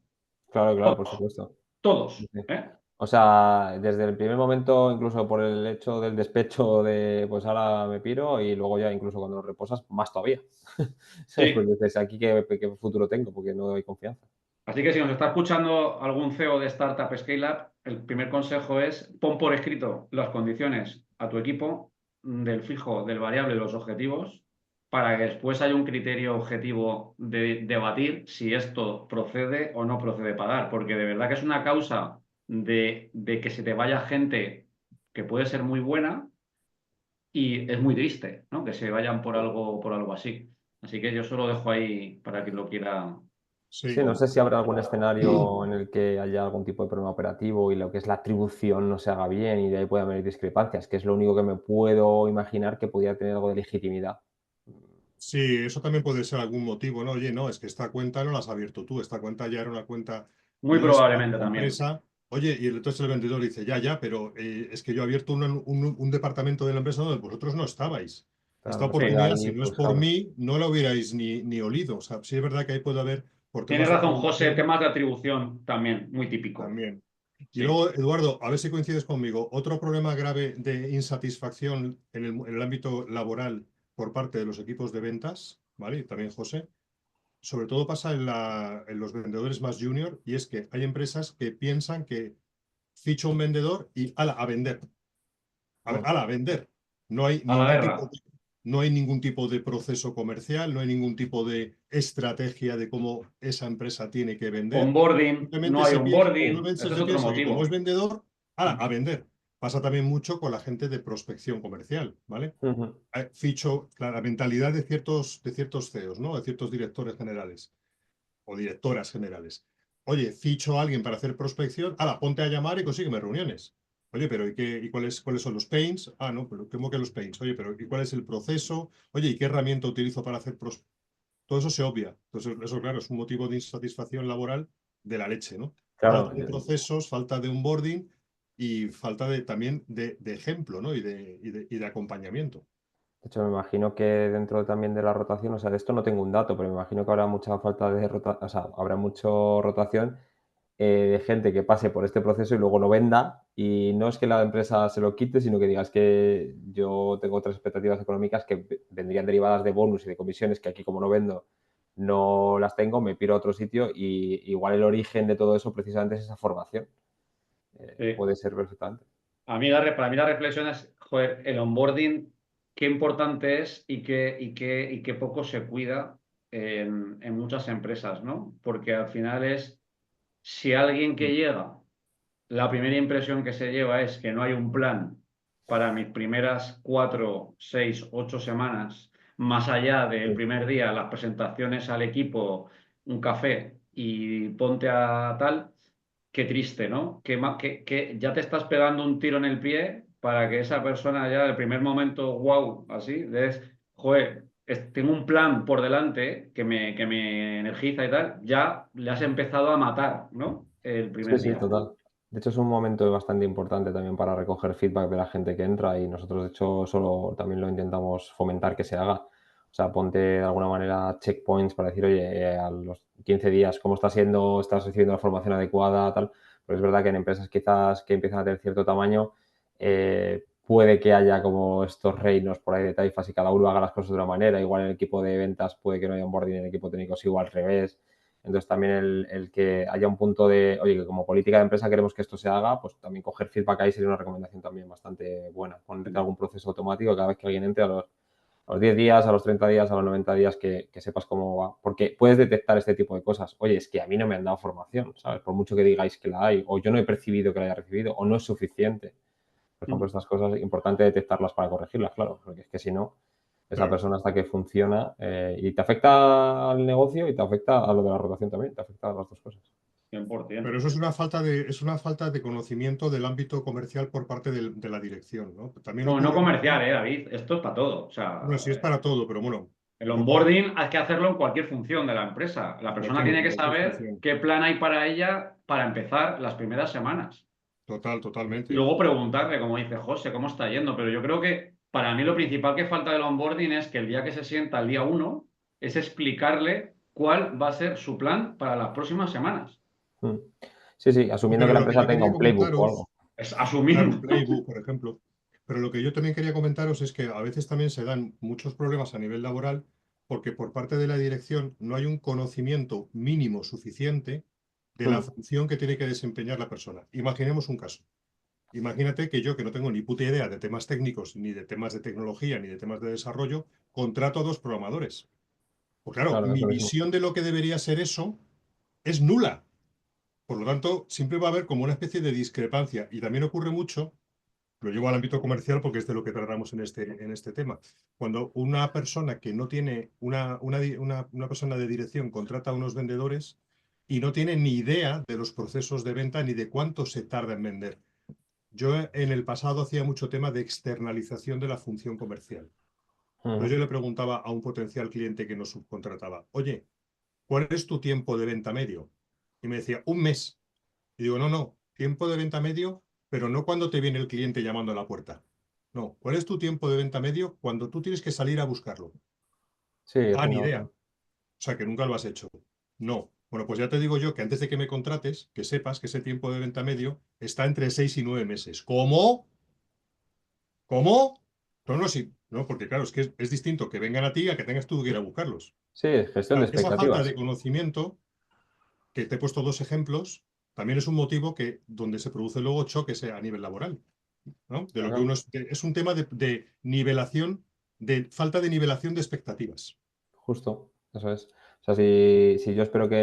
Speaker 3: Claro, claro, por
Speaker 2: Todos,
Speaker 3: supuesto. Sí,
Speaker 2: todos,
Speaker 3: sí.
Speaker 2: ¿eh?
Speaker 3: O sea, desde el primer momento, incluso por el hecho del despecho de, pues ahora me piro y luego ya incluso cuando lo reposas, más todavía. ¿Sabes? Pues
Speaker 2: Sí.
Speaker 3: dices, aquí qué futuro tengo, porque no hay confianza.
Speaker 2: Así que si nos está escuchando algún CEO de startup Scale-up, el primer consejo es pon por escrito las condiciones a tu equipo del fijo, del variable, de los objetivos, para que después haya un criterio objetivo de debatir si esto procede o no procede pagar, porque de verdad que es una causa de que se te vaya gente que puede ser muy buena y es muy triste, ¿no? Que se vayan por algo así. Así que yo solo dejo ahí para quien lo quiera.
Speaker 3: Sí,
Speaker 1: Sí.
Speaker 3: no sé si habrá algún escenario en el que haya algún tipo de problema operativo y lo que es la atribución no se haga bien y de ahí puedan haber discrepancias, que es lo único que me puedo imaginar que pudiera tener algo de legitimidad.
Speaker 1: Sí, eso también puede ser algún motivo, ¿no? Oye, no, es que esta cuenta no la has abierto tú, esta cuenta ya era una cuenta
Speaker 2: Muy
Speaker 1: nuestra,
Speaker 2: probablemente
Speaker 1: la
Speaker 2: también.
Speaker 1: empresa. Oye, y entonces el vendedor dice, ya, pero es que yo he abierto un departamento de la empresa donde vosotros no estabais. Esta
Speaker 3: Claro, eso
Speaker 2: Sí,
Speaker 3: ya
Speaker 1: oportunidad,
Speaker 3: ahí,
Speaker 1: si no es
Speaker 3: pues
Speaker 1: por
Speaker 3: claro,
Speaker 1: mí, no la hubierais ni olido. O sea, sí es verdad que ahí puede haber, por
Speaker 2: tienes
Speaker 1: temas de
Speaker 2: razón, José,
Speaker 1: atribución,
Speaker 2: temas de atribución también, muy típico.
Speaker 1: también. Y
Speaker 2: Sí.
Speaker 1: luego, Eduardo, a ver si coincides conmigo, otro problema grave de insatisfacción en el ámbito laboral por parte de los equipos de ventas, ¿vale? Y también José, sobre todo pasa en los vendedores más junior, y es que hay empresas que piensan que ficho un vendedor y ala, a vender.
Speaker 3: mm,
Speaker 1: Ala, a vender. No hay
Speaker 2: A la
Speaker 1: ningún
Speaker 2: guerra.
Speaker 1: tipo de, no hay ningún tipo de proceso comercial, no hay ningún tipo de estrategia de cómo esa empresa tiene que vender.
Speaker 2: Onboarding,
Speaker 1: Simplemente
Speaker 2: no hay
Speaker 1: se piensa, o
Speaker 2: onboarding,
Speaker 1: simplemente
Speaker 2: ese es
Speaker 1: se
Speaker 2: otro
Speaker 1: piensa que como es
Speaker 2: motivo.
Speaker 1: vendedor, ala, a vender. Pasa también mucho con la gente de prospección comercial, ¿vale?
Speaker 3: ujú.
Speaker 1: Ficho la mentalidad de ciertos CEOs, ¿no? De ciertos directores generales o directoras generales. Oye, ficho a alguien para hacer prospección, ponte a llamar y consígueme reuniones. Oye, pero ¿cuáles son los pains? No, pero ¿cómo que los pains? Oye, pero ¿y cuál es el proceso? Oye, ¿y qué herramienta utilizo para hacer prospección? Todo eso se obvia. Entonces, eso, claro, es un motivo de insatisfacción laboral de la leche, ¿no? Falta
Speaker 3: Claro,
Speaker 1: de procesos, falta de onboarding y falta también de ejemplo, ¿no? Y de acompañamiento.
Speaker 3: de hecho, me imagino que dentro también de la rotación, o sea, de esto no tengo un dato, pero me imagino que habrá mucha falta de rotación, o sea, habrá mucha rotación de gente que pase por este proceso y luego no venda. Y no es que la empresa se lo quite, sino que digas que yo tengo otras expectativas económicas que vendrían derivadas de bonus y de comisiones que aquí como no vendo no las tengo, me piro a otro sitio y igual el origen de todo eso precisamente es esa formación.
Speaker 2: Sí.
Speaker 3: Puede ser perfectamente.
Speaker 2: Para mí la reflexión es, joder, el onboarding, qué importante es y qué poco se cuida en muchas empresas, ¿no? Porque al final es, si alguien que llega, la primera impresión que se lleva es que no hay un plan para mis primeras 4, 6, 8 semanas, más allá del
Speaker 3: Sí,
Speaker 2: primer día, las presentaciones al equipo, un café y ponte a tal. Qué triste, ¿no? Que ya te estás pegando un tiro en el pie para que esa persona ya del primer momento, wow, así, joder, tengo un plan por delante que me energiza y tal, ya le has empezado a matar, ¿no? El
Speaker 3: sí,
Speaker 2: primer
Speaker 3: sí,
Speaker 2: día.
Speaker 3: total. De hecho, es un momento bastante importante también para recoger feedback de la gente que entra y nosotros, de hecho, solo también lo intentamos fomentar que se haga. O sea, ponte de alguna manera checkpoints para decir, oye, a los 15 días, ¿cómo está siendo? ¿Estás recibiendo la formación adecuada? Tal. Pero es verdad que en empresas quizás que empiezan a tener cierto tamaño, puede que haya como estos reinos por ahí de taifas y cada uno haga las cosas de una manera. Igual en el equipo de ventas puede que no haya onboarding, en el equipo técnico es igual al revés. Entonces también el que haya un punto de, oye, que como política de empresa queremos que esto se haga, pues también coger feedback ahí sería una recomendación también bastante buena. Ponerte algún proceso automático cada vez que alguien entre a los 10 días, a los 30 días, a los 90 días, que sepas cómo va. Porque puedes detectar este tipo de cosas. Oye, es que a mí no me han dado formación, ¿sabes? Por mucho que digáis que la hay, o yo no he percibido que la haya recibido, o no es suficiente. Por ejemplo, estas cosas es importante detectarlas para corregirlas, claro, porque es que si no, esa
Speaker 1: Claro.
Speaker 3: persona hasta que funciona y te afecta al negocio y te afecta a lo de la rotación también, te afecta a las dos cosas.
Speaker 2: 100%.
Speaker 1: Pero eso es una falta de conocimiento del ámbito comercial por parte de la dirección, ¿no? También
Speaker 2: No, no
Speaker 1: ocurre
Speaker 2: comercial,
Speaker 1: mucho,
Speaker 2: David, esto es para todo. O
Speaker 1: bueno,
Speaker 2: sea,
Speaker 1: sí es para todo, pero bueno,
Speaker 2: el onboarding hay que hacerlo en cualquier función de la empresa. La persona tiene
Speaker 1: en
Speaker 2: que
Speaker 1: cualquier
Speaker 2: saber
Speaker 1: función.
Speaker 2: qué plan hay para ella para empezar las primeras semanas. Y
Speaker 1: Totalmente.
Speaker 2: luego preguntarle, como dice José, cómo está yendo. Pero yo creo que para mí lo principal que falta del onboarding es que el día que se sienta, el día uno, es explicarle cuál va a ser su plan para las próximas semanas.
Speaker 3: Mm. Sí, sí, asumiendo que
Speaker 1: Pero
Speaker 3: la
Speaker 1: lo que
Speaker 3: empresa
Speaker 1: yo
Speaker 3: tenga
Speaker 1: quería
Speaker 3: un playbook o
Speaker 1: comentaros,
Speaker 3: algo.
Speaker 2: Es
Speaker 1: claro, un
Speaker 2: asumiendo.
Speaker 1: playbook, por ejemplo, pero lo que yo también quería comentaros es que a veces también se dan muchos problemas a nivel laboral porque por parte de la dirección no hay un conocimiento mínimo suficiente de la función que tiene que desempeñar la persona. Imaginemos un caso. Imagínate que yo, que no tengo ni puta idea de temas técnicos, ni de temas de tecnología, ni de temas de desarrollo, contrato a 2 programadores. Pues claro,
Speaker 3: Claro,
Speaker 1: mi
Speaker 3: eso mismo.
Speaker 1: visión de lo que debería ser eso es nula. Por lo tanto, siempre va a haber como una especie de discrepancia. Y también ocurre mucho, lo llevo al ámbito comercial porque es de lo que tratamos en este tema. Cuando una persona que no tiene, una persona de dirección contrata a unos vendedores y no tiene ni idea de los procesos de venta ni de cuánto se tarda en vender. Yo en el pasado hacía mucho tema de externalización de la función comercial. Entonces yo le preguntaba a un potencial cliente que nos subcontrataba, oye, ¿cuál es tu tiempo de venta medio? Y me decía, 1 mes. Y digo, no, no, tiempo de venta medio, pero no cuando te viene el cliente llamando a la puerta. No, ¿cuál es tu tiempo de venta medio cuando tú tienes que salir a buscarlo?
Speaker 3: Sí,
Speaker 1: Ah, ni idea.
Speaker 3: afinado.
Speaker 1: O sea, que nunca lo has hecho. No. Bueno, pues ya te digo yo que antes de que me contrates, que sepas que ese tiempo de venta medio está entre 6 y 9 meses. ¿Cómo? ¿Cómo? No, no, sí. No, porque claro, es distinto que vengan a ti a que tengas tú que ir a buscarlos.
Speaker 3: Sí, gestión de
Speaker 1: Claro, esa falta de
Speaker 3: expectativas.
Speaker 1: conocimiento, que te he puesto 2 ejemplos, también es un motivo donde se produce luego choques a nivel laboral, ¿no? De lo que
Speaker 3: Claro,
Speaker 1: uno es un tema de nivelación, de falta de nivelación de expectativas.
Speaker 3: justo, eso es. O sea, si yo espero que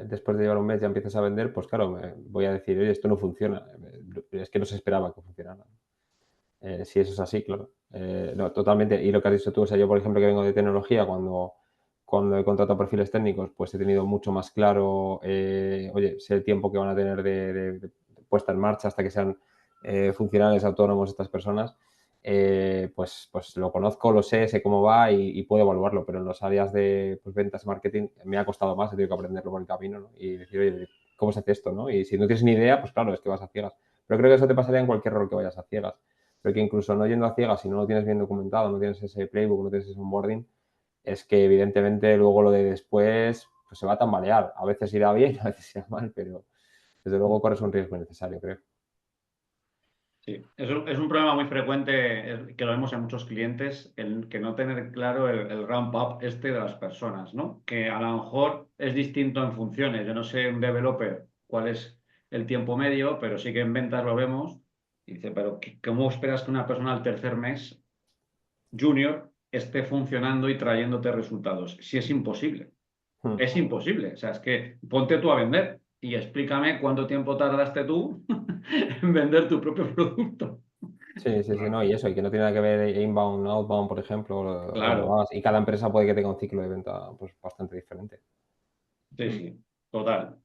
Speaker 3: después de llevar un mes ya empieces a vender, pues claro, voy a decir, oye, esto no funciona. Es que no se esperaba que funcionara. Si eso es así, claro. No, totalmente. Y lo que has dicho tú, o sea, yo, por ejemplo, que vengo de tecnología, cuando he contratado perfiles técnicos, pues he tenido mucho más claro, oye, sé el tiempo que van a tener de puesta en marcha hasta que sean funcionales, autónomos estas personas, pues lo conozco, lo sé cómo va y puedo evaluarlo, pero en las áreas de pues, ventas y marketing me ha costado más, he tenido que aprenderlo por el camino, ¿no? Y decir, oye, ¿cómo se hace esto, no? Y si no tienes ni idea, pues claro, es que vas a ciegas. Pero creo que eso te pasaría en cualquier rol que vayas a ciegas. Pero que incluso no yendo a ciegas, si no lo tienes bien documentado, no tienes ese playbook, no tienes ese onboarding, es que evidentemente luego lo de después pues se va a tambalear. A veces irá bien, a veces irá mal, pero desde luego corres un riesgo innecesario, creo.
Speaker 2: Sí, es un problema muy frecuente que lo vemos en muchos clientes, el que no tener claro el ramp up este de las personas, ¿no? Que a lo mejor es distinto en funciones. Yo no sé un developer cuál es el tiempo medio, pero sí que en ventas lo vemos. Y dice, pero ¿cómo esperas que una persona al tercer mes junior esté funcionando y trayéndote resultados? Si es imposible.
Speaker 3: Hmm.
Speaker 2: Es imposible. O sea, es que ponte tú a vender y explícame cuánto tiempo tardaste tú en vender tu propio producto.
Speaker 3: Sí, sí, sí,
Speaker 1: Claro.
Speaker 3: no, y eso, y que no tiene nada que ver inbound, outbound, por ejemplo, donde
Speaker 2: Claro,
Speaker 3: vas, y cada empresa puede que tenga un ciclo de venta pues, bastante diferente.
Speaker 2: sí, sí, total.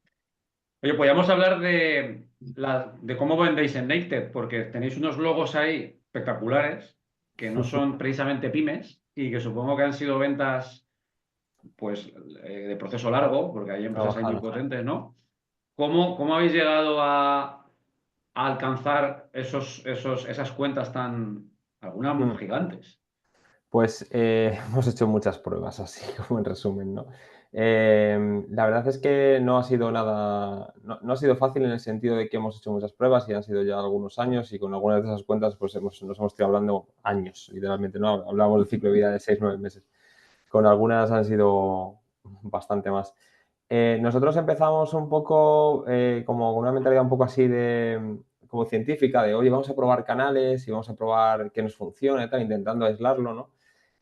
Speaker 2: Oye, podríamos hablar de cómo vendéis en Naked, porque tenéis unos logos ahí espectaculares, que no son precisamente pymes y que supongo que han sido ventas pues, de proceso largo, porque hay empresas ahí muy
Speaker 3: Trabajan.
Speaker 2: potentes, ¿no? ¿Cómo habéis llegado a alcanzar esas cuentas algunas
Speaker 3: Hmm.
Speaker 2: gigantes?
Speaker 3: Pues hemos hecho muchas pruebas, así como en resumen, ¿no? La verdad es que no ha sido nada, no ha sido fácil en el sentido de que hemos hecho muchas pruebas y han sido ya algunos años y con algunas de esas cuentas pues nos hemos estado hablando años, literalmente, ¿no? Hablábamos del ciclo de vida de 6 o 9 meses. Con algunas han sido bastante más. Nosotros empezamos un poco como con una mentalidad un poco así de como científica, de oye, vamos a probar canales y vamos a probar qué nos funciona y tal, intentando aislarlo, ¿no?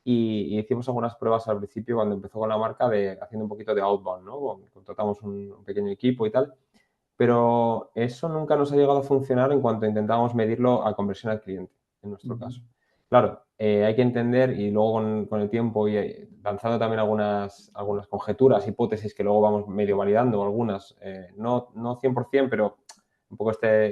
Speaker 3: Y hicimos algunas pruebas al principio cuando empezó con la marca haciendo un poquito de outbound, ¿no? Contratamos un pequeño equipo y tal, pero eso nunca nos ha llegado a funcionar en cuanto intentábamos medirlo a conversión al cliente, en nuestro caso. Claro, hay que entender y luego con el tiempo y lanzando también algunas conjeturas, hipótesis que luego vamos medio validando, algunas, no 100%, pero un poco esta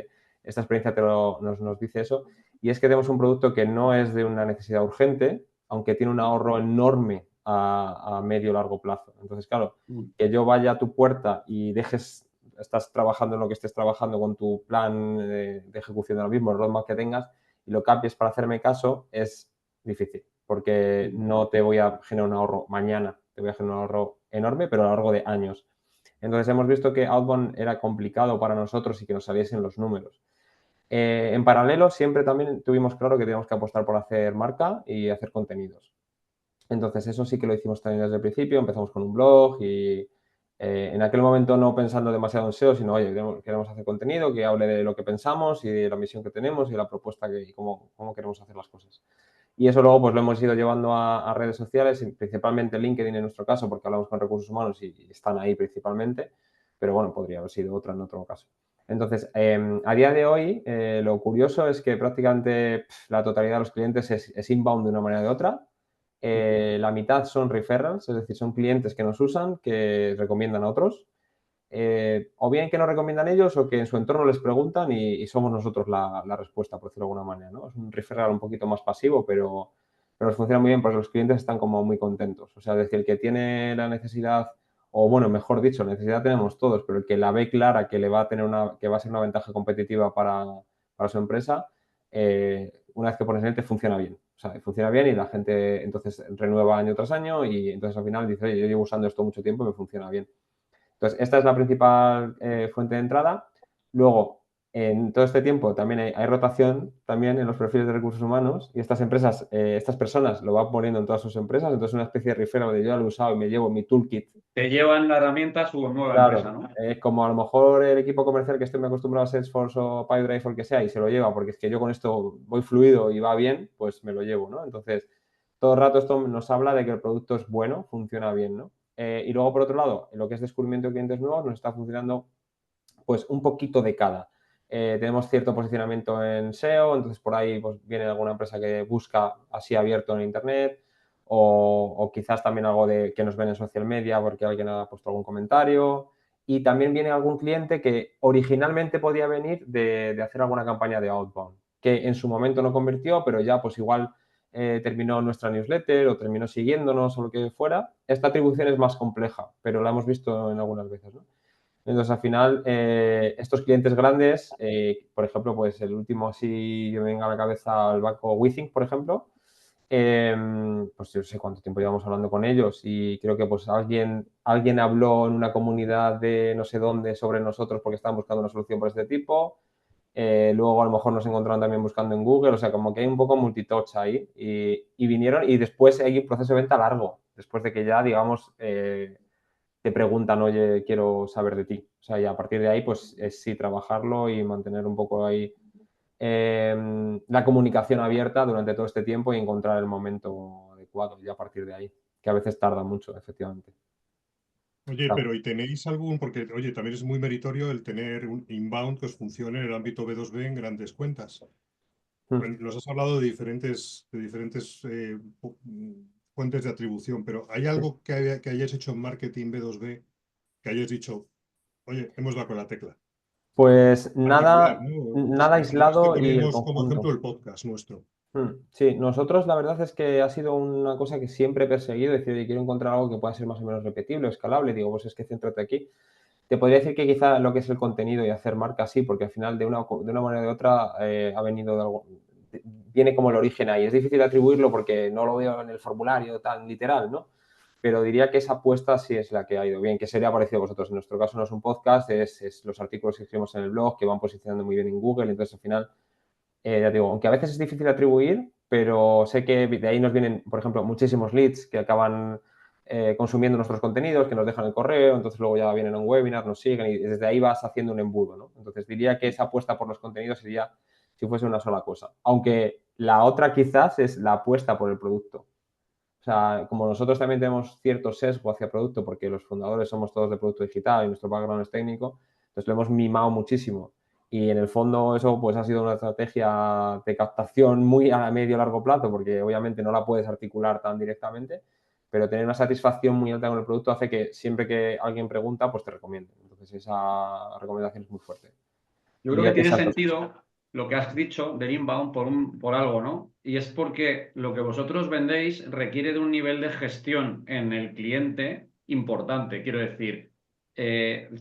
Speaker 3: experiencia nos dice eso, y es que tenemos un producto que no es de una necesidad urgente, aunque tiene un ahorro enorme a medio o largo plazo. Entonces, claro, que yo vaya a tu puerta y estás trabajando en lo que estés trabajando con tu plan de ejecución de lo mismo, el roadmap que tengas, y lo cambies para hacerme caso, es difícil, porque no te voy a generar un ahorro mañana, te voy a generar un ahorro enorme, pero a lo largo de años. Entonces hemos visto que outbound era complicado para nosotros y que nos saliesen los números. En paralelo, siempre también tuvimos claro que teníamos que apostar por hacer marca y hacer contenidos. Entonces, eso sí que lo hicimos también desde el principio. Empezamos con un blog y en aquel momento no pensando demasiado en SEO, sino, oye, queremos hacer contenido que hable de lo que pensamos y de la misión que tenemos y de la propuesta y cómo queremos hacer las cosas. Y eso luego pues lo hemos ido llevando a redes sociales, principalmente LinkedIn en nuestro caso, porque hablamos con recursos humanos y están ahí principalmente, pero bueno, podría haber sido otra en otro caso. Entonces, a día de hoy, lo curioso es que prácticamente la totalidad de los clientes es inbound de una manera o de otra. La mitad son referrals, es decir, son clientes que nos usan, que recomiendan a otros, o bien que nos recomiendan ellos o que en su entorno les preguntan y somos nosotros la respuesta, por decirlo de alguna manera, ¿no? Es un referral un poquito más pasivo, pero nos funciona muy bien porque los clientes están como muy contentos. O sea, es decir, el que tiene la necesidad, o bueno, mejor dicho, necesidad tenemos todos, pero el que la ve clara que le va a tener que va a ser una ventaja competitiva para su empresa, una vez que pones en él te funciona bien. O sea, funciona bien y la gente entonces renueva año tras año y entonces al final dice, oye, yo llevo usando esto mucho tiempo y me funciona bien. Entonces, esta es la principal fuente de entrada. Luego, en todo este tiempo también hay rotación también en los perfiles de recursos humanos y estas empresas, estas personas lo van poniendo en todas sus empresas. Entonces, una especie de referral de yo ya lo he usado y me llevo mi toolkit.
Speaker 2: Te llevan la herramienta a su nueva empresa,
Speaker 3: Claro,
Speaker 2: ¿no?
Speaker 3: como a lo mejor el equipo comercial que esté muy acostumbrado a Salesforce o Pipedrive o el que sea y se lo lleva porque es que yo con esto voy fluido y va bien, pues me lo llevo, ¿no? Entonces, todo el rato esto nos habla de que el producto es bueno, funciona bien, ¿no? Y luego, por otro lado, en lo que es descubrimiento de clientes nuevos, nos está funcionando pues un poquito de cada. Tenemos cierto posicionamiento en SEO, entonces por ahí pues, viene alguna empresa que busca así abierto en Internet o quizás también algo de que nos ven en social media porque alguien ha puesto algún comentario. Y también viene algún cliente que originalmente podía venir de hacer alguna campaña de outbound, que en su momento no convirtió, pero ya pues igual terminó nuestra newsletter o terminó siguiéndonos o lo que fuera. Esta atribución es más compleja, pero la hemos visto en algunas veces, ¿no? Entonces, al final, estos clientes grandes, por ejemplo, pues el último así que me venga a la cabeza, el banco Withink, por ejemplo, pues yo no sé cuánto tiempo llevamos hablando con ellos y creo que pues alguien habló en una comunidad de no sé dónde sobre nosotros porque estaban buscando una solución por este tipo. Luego a lo mejor nos encontraron también buscando en Google, o sea, como que hay un poco multitouch ahí y vinieron y después hay un proceso de venta largo, después de que ya, digamos, te preguntan, oye, quiero saber de ti. O sea, y a partir de ahí, pues es sí trabajarlo y mantener un poco ahí la comunicación abierta durante todo este tiempo y encontrar el momento adecuado y a partir de ahí, que a veces tarda mucho, efectivamente.
Speaker 1: Oye, pero ¿y tenéis algún? Porque, oye, también es muy meritorio el tener un inbound que os funcione en el ámbito B2B en grandes cuentas. Nos has hablado de diferentes fuentes de atribución, pero ¿hay algo que hayáis hecho en marketing B2B que hayáis dicho, oye, hemos dado con la tecla?
Speaker 3: Pues
Speaker 1: Particular,
Speaker 3: nada,
Speaker 1: ¿no?
Speaker 3: nada
Speaker 1: Aquí es que
Speaker 3: aislado y el
Speaker 1: ponemos como ejemplo
Speaker 3: conjunto.
Speaker 1: el podcast nuestro.
Speaker 3: Sí, nosotros la verdad es que ha sido una cosa que siempre he perseguido, decir, oye, quiero encontrar algo que pueda ser más o menos repetible, escalable, digo, pues es que céntrate aquí. Te podría decir que quizá lo que es el contenido y hacer marca sí, porque al final de una manera u otra ha venido de algo, viene como el origen ahí. Es difícil atribuirlo porque no lo veo en el formulario tan literal, ¿no? Pero diría que esa apuesta sí es la que ha ido bien, que sería parecido a vosotros. En nuestro caso no es un podcast, es los artículos que escribimos en el blog que van posicionando muy bien en Google, entonces al final, ya digo, aunque a veces es difícil atribuir, pero sé que de ahí nos vienen, por ejemplo, muchísimos leads que acaban consumiendo nuestros contenidos, que nos dejan el correo, entonces luego ya vienen a un webinar, nos siguen y desde ahí vas haciendo un embudo, ¿no? Entonces diría que esa apuesta por los contenidos sería si fuese una sola cosa. Aunque la otra quizás es la apuesta por el producto. O sea, como nosotros también tenemos cierto sesgo hacia producto, porque los fundadores somos todos de producto digital y nuestro background es técnico, entonces lo hemos mimado muchísimo. Y en el fondo eso pues ha sido una estrategia de captación muy a medio largo plazo, porque obviamente no la puedes articular tan directamente, pero tener una satisfacción muy alta con el producto hace que siempre que alguien pregunta, pues te recomiende. Entonces esa recomendación es muy fuerte.
Speaker 2: Yo creo que
Speaker 3: Diría que
Speaker 2: tiene
Speaker 3: esas dos.
Speaker 2: sentido lo que has dicho del inbound por algo, ¿no? Y es porque lo que vosotros vendéis requiere de un nivel de gestión en el cliente importante. Quiero decir,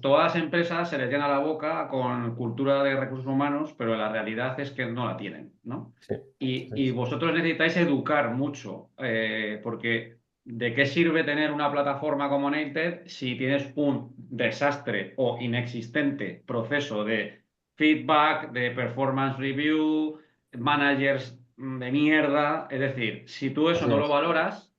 Speaker 2: todas las empresas se les llena la boca con cultura de recursos humanos, pero la realidad es que no la tienen, ¿no?
Speaker 3: Sí,
Speaker 2: Y vosotros necesitáis educar mucho, porque ¿de qué sirve tener una plataforma como Nailed si tienes un desastre o inexistente proceso de feedback, de performance review, managers de mierda? Es decir, si tú eso
Speaker 3: Así
Speaker 2: no lo
Speaker 3: es.
Speaker 2: valoras,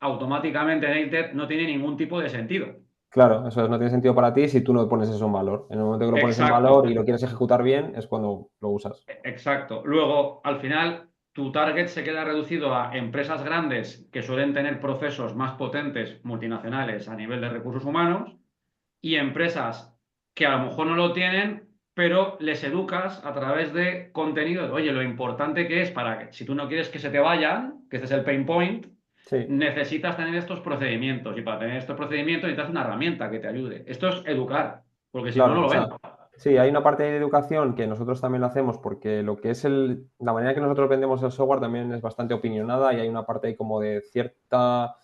Speaker 2: automáticamente Nailed no tiene ningún tipo de sentido.
Speaker 3: Claro, eso no tiene sentido para ti si tú no pones eso en valor. En el momento que lo pones en valor
Speaker 2: Exacto.
Speaker 3: y lo quieres ejecutar bien, es cuando lo usas.
Speaker 2: Exacto. Luego, al final, tu target se queda reducido a empresas grandes que suelen tener procesos más potentes, multinacionales, a nivel de recursos humanos, y empresas que a lo mejor no lo tienen, pero les educas a través de contenido. Oye, lo importante que es para que, si tú no quieres que se te vayan, que este es el pain point,
Speaker 3: Sí,
Speaker 2: necesitas tener estos procedimientos. Y para tener estos procedimientos necesitas una herramienta que te ayude. Esto es educar, porque si no, no
Speaker 3: claro. O
Speaker 2: lo ven.
Speaker 3: sea, sí, hay una parte de educación que nosotros también lo hacemos porque lo que es la manera que nosotros vendemos el software también es bastante opinionada y hay una parte ahí como de cierta...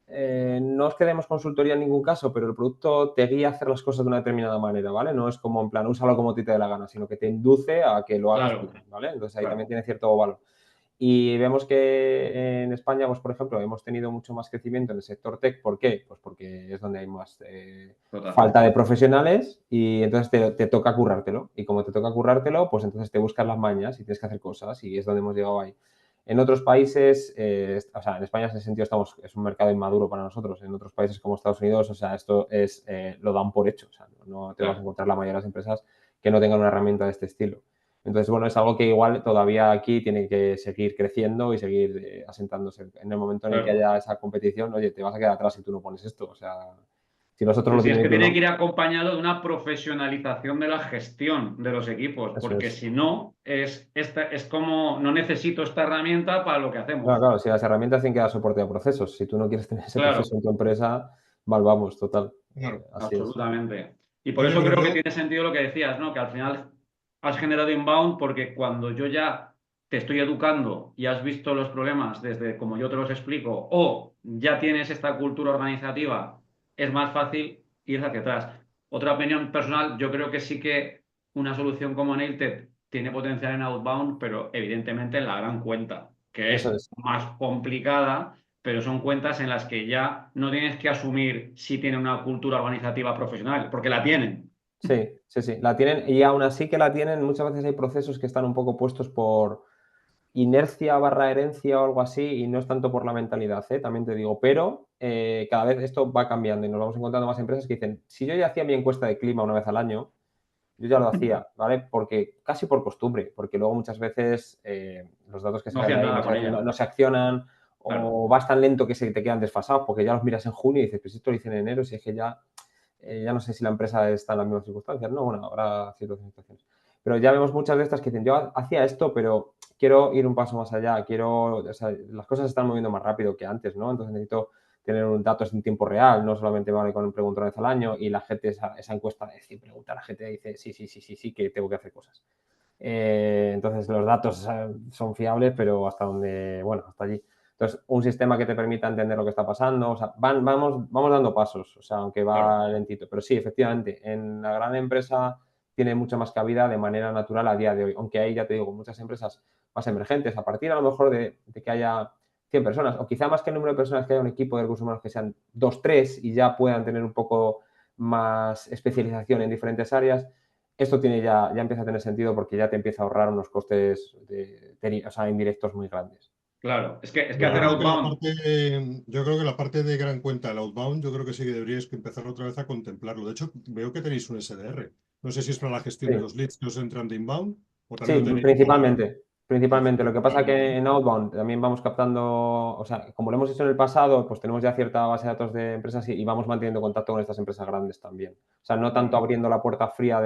Speaker 3: no es que demos consultoría en ningún caso, pero el producto te guía a hacer las cosas de una determinada manera, ¿vale? No es como en plan, úsalo como a ti te dé la gana, sino que te induce a que lo hagas
Speaker 2: Claro,
Speaker 3: bien, ¿vale? Entonces ahí también
Speaker 2: claro.
Speaker 3: tiene cierto valor. Y vemos que en España, pues, por ejemplo, hemos tenido mucho más crecimiento en el sector tech. ¿Por qué? Pues porque es donde hay más
Speaker 2: Total.
Speaker 3: falta de profesionales y entonces te toca currártelo. Y como te toca currártelo, pues entonces te buscas las mañas y tienes que hacer cosas y es donde hemos llegado ahí. En otros países, o sea, en España en ese sentido es un mercado inmaduro para nosotros. En otros países como Estados Unidos, o sea, esto es, lo dan por hecho. O sea, no te vas a
Speaker 2: Claro.
Speaker 3: encontrar la mayoría de las empresas que no tengan una herramienta de este estilo. Entonces, bueno, es algo que igual todavía aquí tiene que seguir creciendo y seguir asentándose. En el momento en el que
Speaker 2: Claro.
Speaker 3: haya esa competición, oye, te vas a quedar atrás si tú no pones esto. O sea, si los otros
Speaker 2: Sí,
Speaker 3: lo
Speaker 2: sí, es
Speaker 3: tienen y
Speaker 2: que
Speaker 3: tú
Speaker 2: tiene que
Speaker 3: no,
Speaker 2: ir acompañado de una profesionalización de la gestión de los equipos,
Speaker 3: eso
Speaker 2: porque
Speaker 3: es.
Speaker 2: si no, es como no necesito esta herramienta para lo que
Speaker 3: Claro,
Speaker 2: hacemos.
Speaker 3: claro, si las herramientas tienen que dar soporte a procesos. Si tú no quieres tener ese
Speaker 2: Claro,
Speaker 3: proceso en tu empresa, mal vamos, total.
Speaker 1: Claro.
Speaker 3: Así es.
Speaker 2: absolutamente. Y por
Speaker 1: Yo
Speaker 2: eso
Speaker 1: creo que
Speaker 2: creo que
Speaker 1: todo,
Speaker 2: tiene sentido lo que decías, ¿no? Que al final has generado inbound porque cuando yo ya te estoy educando y has visto los problemas desde como yo te los explico, o ya tienes esta cultura organizativa, es más fácil ir hacia atrás. Otra opinión personal, yo creo que sí que una solución como Nailed tiene potencial en outbound, pero evidentemente en la gran cuenta, que
Speaker 3: Eso
Speaker 2: es
Speaker 3: es.
Speaker 2: más complicada, pero son cuentas en las que ya no tienes que asumir si tienen una cultura organizativa profesional, porque la tienen.
Speaker 3: Sí, sí, sí. La tienen y aún así que la tienen, muchas veces hay procesos que están un poco puestos por inercia barra herencia o algo así, y no es tanto por la mentalidad, también te digo, pero cada vez esto va cambiando y nos vamos encontrando más empresas que dicen, si yo ya hacía mi encuesta de clima una vez al año, yo ya lo hacía, ¿vale? Porque casi por costumbre, porque luego muchas veces los datos que
Speaker 2: No
Speaker 3: salen de
Speaker 2: hacían
Speaker 3: ahí
Speaker 2: nada con ella.
Speaker 3: no se accionan
Speaker 2: Claro.
Speaker 3: o vas tan lento que se te quedan desfasados porque ya los miras en junio y dices, pues esto lo hice en enero, si es que ya, ya no sé si la empresa está en las mismas circunstancias, ¿no? Bueno, habrá ciertas situaciones. Pero ya vemos muchas de estas que dicen, yo hacía esto, pero quiero ir un paso más allá, o sea, las cosas se están moviendo más rápido que antes, ¿no? Entonces necesito tener datos en tiempo real, no solamente vale con preguntar una vez al año y la gente, esa encuesta, es decir, pregunta, la gente dice, sí, sí, sí, sí, sí, que tengo que hacer cosas. Entonces los datos son fiables, pero hasta donde, bueno, hasta allí. Entonces, un sistema que te permita entender lo que está pasando, o sea, vamos dando pasos, o sea, aunque
Speaker 2: Claro.
Speaker 3: va lentito. Pero sí, efectivamente, en la gran empresa tiene mucha más cabida de manera natural a día de hoy, aunque hay, ya te digo, muchas empresas más emergentes, a partir a lo mejor de que haya 100 personas, o quizá más que el número de personas que haya un equipo de recursos humanos que sean 2, 3 y ya puedan tener un poco más especialización en diferentes áreas, esto ya empieza a tener sentido porque ya te empieza a ahorrar unos costes o sea, indirectos muy grandes.
Speaker 2: Claro. Es que
Speaker 1: yo
Speaker 2: hacer
Speaker 1: creo que la
Speaker 2: outbound.
Speaker 1: parte, yo creo que la parte de gran cuenta, el outbound, yo creo que sí que deberíais que empezar otra vez a contemplarlo. De hecho, veo que tenéis un SDR. No sé si es para la gestión de
Speaker 3: Sí,
Speaker 1: los leads que os entran de inbound o
Speaker 3: sí,
Speaker 1: también lo tenéis para...
Speaker 3: principalmente. Principalmente. Lo que pasa
Speaker 1: Vale,
Speaker 3: que en Outbound también vamos captando, o sea, como lo hemos hecho en el pasado, pues tenemos ya cierta base de datos de empresas y vamos manteniendo contacto con estas empresas grandes también. O sea, no tanto
Speaker 1: vale,
Speaker 3: abriendo la puerta fría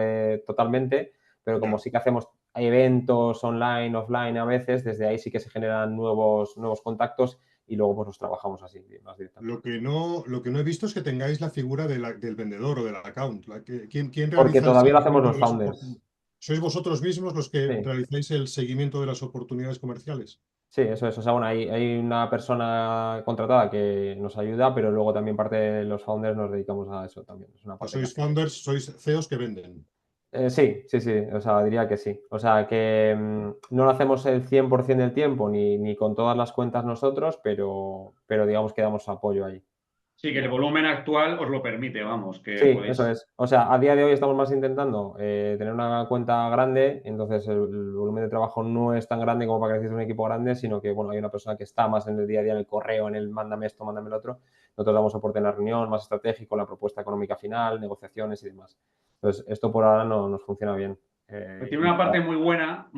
Speaker 3: totalmente, pero como
Speaker 1: ya.
Speaker 3: sí que hacemos eventos online, offline a veces, desde ahí sí que se generan nuevos contactos y luego pues los trabajamos así, más directamente.
Speaker 1: Lo que no he visto es que tengáis la figura del vendedor o del account. ¿Quién
Speaker 3: Porque
Speaker 1: realiza el
Speaker 3: todavía lo hacemos
Speaker 1: seguimiento
Speaker 3: los
Speaker 1: de las
Speaker 3: founders.
Speaker 1: oportunidades? ¿Sois vosotros mismos los que
Speaker 3: Sí.
Speaker 1: realizáis el seguimiento de las oportunidades comerciales?
Speaker 3: Sí, eso es. O sea, bueno, hay una persona contratada que nos ayuda, pero luego también parte de los founders nos dedicamos a eso también. Es una
Speaker 1: O sea,
Speaker 3: parte que
Speaker 1: sois
Speaker 3: hacemos.
Speaker 1: founders, sois CEOs que venden.
Speaker 3: Sí, o sea, diría que sí. O sea, que no lo hacemos el 100% del tiempo ni con todas las cuentas nosotros, pero digamos que damos apoyo ahí.
Speaker 2: Sí, que el volumen actual os lo permite, vamos, que
Speaker 3: Sí, eso
Speaker 2: podéis.
Speaker 3: es. O sea, a día de hoy estamos más intentando tener una cuenta grande, entonces el volumen de trabajo no es tan grande como para que necesites un equipo grande, sino que, bueno, hay una persona que está más en el día a día, en el correo, en el mándame esto, mándame lo otro. Nosotros damos soporte en la reunión, más estratégico, la propuesta económica final, negociaciones y demás. Entonces, esto por ahora no nos funciona bien.
Speaker 2: Pues tiene una parte muy buena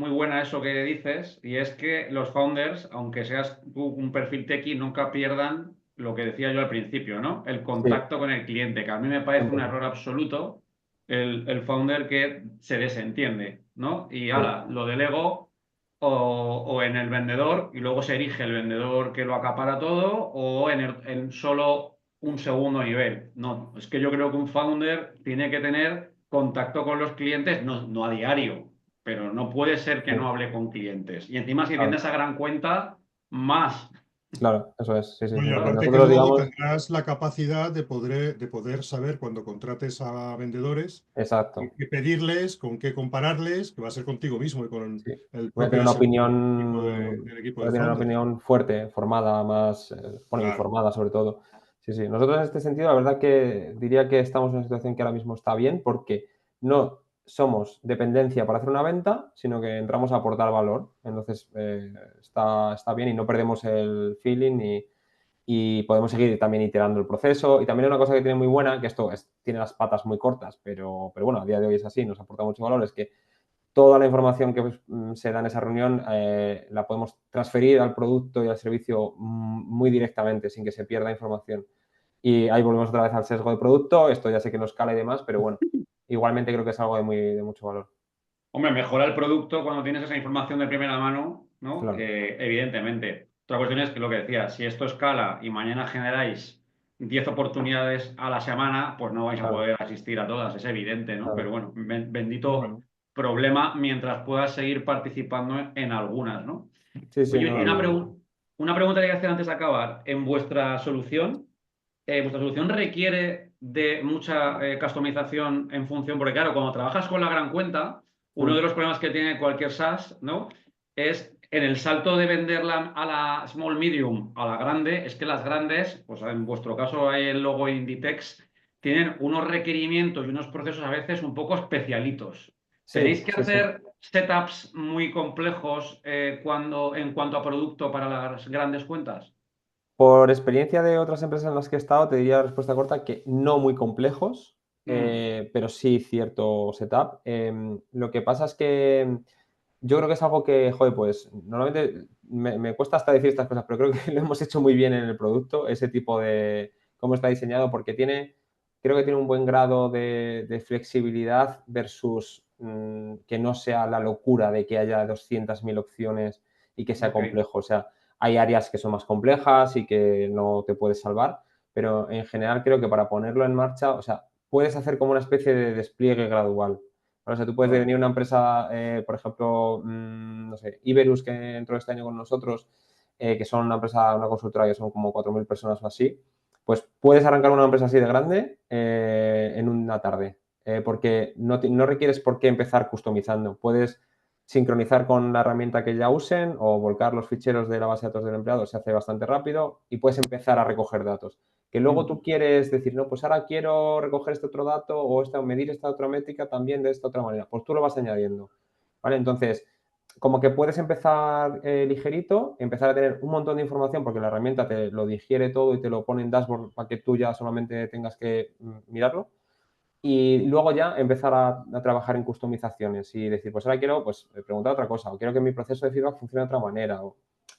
Speaker 2: eso que dices, y es que los founders, aunque seas tú un perfil techie, nunca pierdan lo que decía yo al principio, ¿no? El
Speaker 3: Sí,
Speaker 2: contacto con el cliente, que a mí me parece un
Speaker 3: 100%.
Speaker 2: error absoluto el founder que se desentiende, ¿no? Y
Speaker 3: Sí,
Speaker 2: ala, lo delego o en el vendedor, y luego se erige el vendedor que lo acapara todo, o en solo un segundo nivel. No, es que yo creo que un founder tiene que tener contacto con los clientes, no a diario, pero no puede ser que
Speaker 3: sí,
Speaker 2: no hable con clientes. Y encima, si tiene
Speaker 3: claro,
Speaker 2: esa gran cuenta, más.
Speaker 3: claro, eso es. Sí, sí.
Speaker 1: No, y
Speaker 3: Entonces,
Speaker 1: aparte que
Speaker 3: nosotros
Speaker 1: luego
Speaker 3: digamos,
Speaker 1: tendrás la capacidad de poder saber cuando contrates a vendedores
Speaker 3: exacto.
Speaker 1: qué pedirles, con qué compararles, que va a ser contigo mismo y con
Speaker 3: Sí.
Speaker 1: el
Speaker 3: Voy a tener
Speaker 1: propio
Speaker 3: una
Speaker 1: equipo
Speaker 3: opinión,
Speaker 1: del equipo
Speaker 3: voy a
Speaker 1: de
Speaker 3: tener una
Speaker 1: founders.
Speaker 3: opinión fuerte, formada, más, bueno,
Speaker 1: Claro.
Speaker 3: informada sobre todo. Sí, sí. Nosotros en este sentido, la verdad que diría que estamos en una situación que ahora mismo está bien porque no somos dependencia para hacer una venta, sino que entramos a aportar valor. Entonces, está bien y no perdemos el feeling y podemos seguir también iterando el proceso. Y también una cosa que tiene muy buena, que tiene las patas muy cortas, pero bueno, a día de hoy es así, nos aporta mucho valor, es que toda la información que se da en esa reunión la podemos transferir al producto y al servicio muy directamente, sin que se pierda información. Y ahí volvemos otra vez al sesgo de producto, esto ya sé que no escala y demás, pero bueno, igualmente creo que es algo de mucho valor.
Speaker 2: Hombre, mejora el producto cuando tienes esa información de primera mano, ¿no?
Speaker 3: Claro,
Speaker 2: Evidentemente. Otra cuestión es que lo que decía, si esto escala y mañana generáis 10 oportunidades a la semana, pues no vais a
Speaker 3: claro,
Speaker 2: poder asistir a todas, es evidente, ¿no? Pero
Speaker 3: claro.
Speaker 2: bueno, bendito
Speaker 1: Bueno,
Speaker 2: problema mientras puedas seguir participando en algunas, ¿no?
Speaker 3: Sí, sí,
Speaker 2: Oye, y
Speaker 3: no,
Speaker 2: una pregunta que quería hacer antes de acabar. En vuestra solución requiere de mucha customización en función, porque claro, cuando trabajas con la gran cuenta, uno de los problemas que tiene cualquier SaaS, ¿no? Es en el salto de venderla a la small medium a la grande, es que las grandes, pues en vuestro caso hay el logo Inditex, tienen unos requerimientos y unos procesos a veces un poco especialitos. ¿Tenéis
Speaker 3: sí,
Speaker 2: que
Speaker 3: sí, sí.
Speaker 2: hacer setups muy complejos en cuanto a producto para las grandes cuentas?
Speaker 3: Por experiencia de otras empresas en las que he estado, te diría la respuesta corta que no muy complejos,
Speaker 2: Mm,
Speaker 3: pero sí cierto setup. Lo que pasa es que yo creo que es algo que, joder, pues normalmente me cuesta hasta decir estas cosas, pero creo que lo hemos hecho muy bien en el producto, ese tipo de cómo está diseñado, porque creo que tiene un buen grado de flexibilidad versus que no sea la locura de que haya 200.000 opciones y que sea
Speaker 2: ok.
Speaker 3: complejo. O sea, hay áreas que son más complejas y que no te puedes salvar, pero en general creo que para ponerlo en marcha, o sea, puedes hacer como una especie de despliegue gradual. O sea, tú puedes
Speaker 2: Vale.
Speaker 3: venir una empresa, por ejemplo, no sé, Iberus, que entró este año con nosotros, que son una empresa, una consultora que son como 4.000 personas o así, pues puedes arrancar una empresa así de grande en una tarde, porque no requieres por qué empezar customizando. Puedes sincronizar con la herramienta que ya usen o volcar los ficheros de la base de datos del empleado, se hace bastante rápido y puedes empezar a recoger datos. Que luego tú quieres decir, no, pues ahora quiero recoger este otro dato o medir esta otra métrica también de esta otra manera. Pues tú lo vas añadiendo, ¿vale? Entonces, como que puedes empezar ligerito, empezar a tener un montón de información porque la herramienta te lo digiere todo y te lo pone en dashboard para que tú ya solamente tengas que mirarlo. Y luego ya empezar a trabajar en customizaciones y decir, pues ahora quiero preguntar otra cosa o quiero que mi proceso de feedback funcione de otra manera.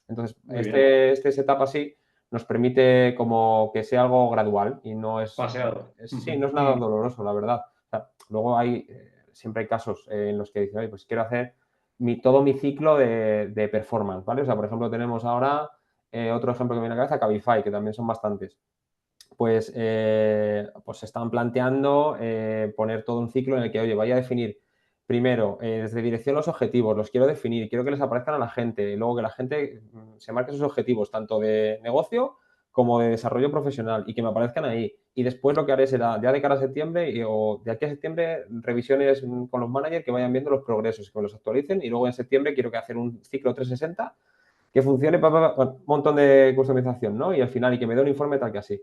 Speaker 3: Entonces,
Speaker 2: Muy bien.
Speaker 3: este setup así nos permite como que sea algo gradual y
Speaker 2: Paseado.
Speaker 3: sí, no es nada doloroso, la verdad. O sea, luego siempre hay casos en los que dicen, oye, pues quiero hacer todo mi ciclo de performance, ¿vale? O sea, por ejemplo, tenemos ahora otro ejemplo que me viene a la cabeza, Cabify, que también son bastantes. Pues se están planteando poner todo un ciclo en el que, oye, vaya a definir primero desde dirección los objetivos, los quiero definir, quiero que les aparezcan a la gente, luego que la gente se marque sus objetivos, tanto de negocio como de desarrollo profesional y que me aparezcan ahí. Y después lo que haré será, ya de cara a septiembre o de aquí a septiembre, revisiones con los managers que vayan viendo los progresos, que me los actualicen y luego en septiembre quiero que hacer un ciclo 360 que funcione un montón de customización, ¿no? Y al final, y que me dé un informe tal que así.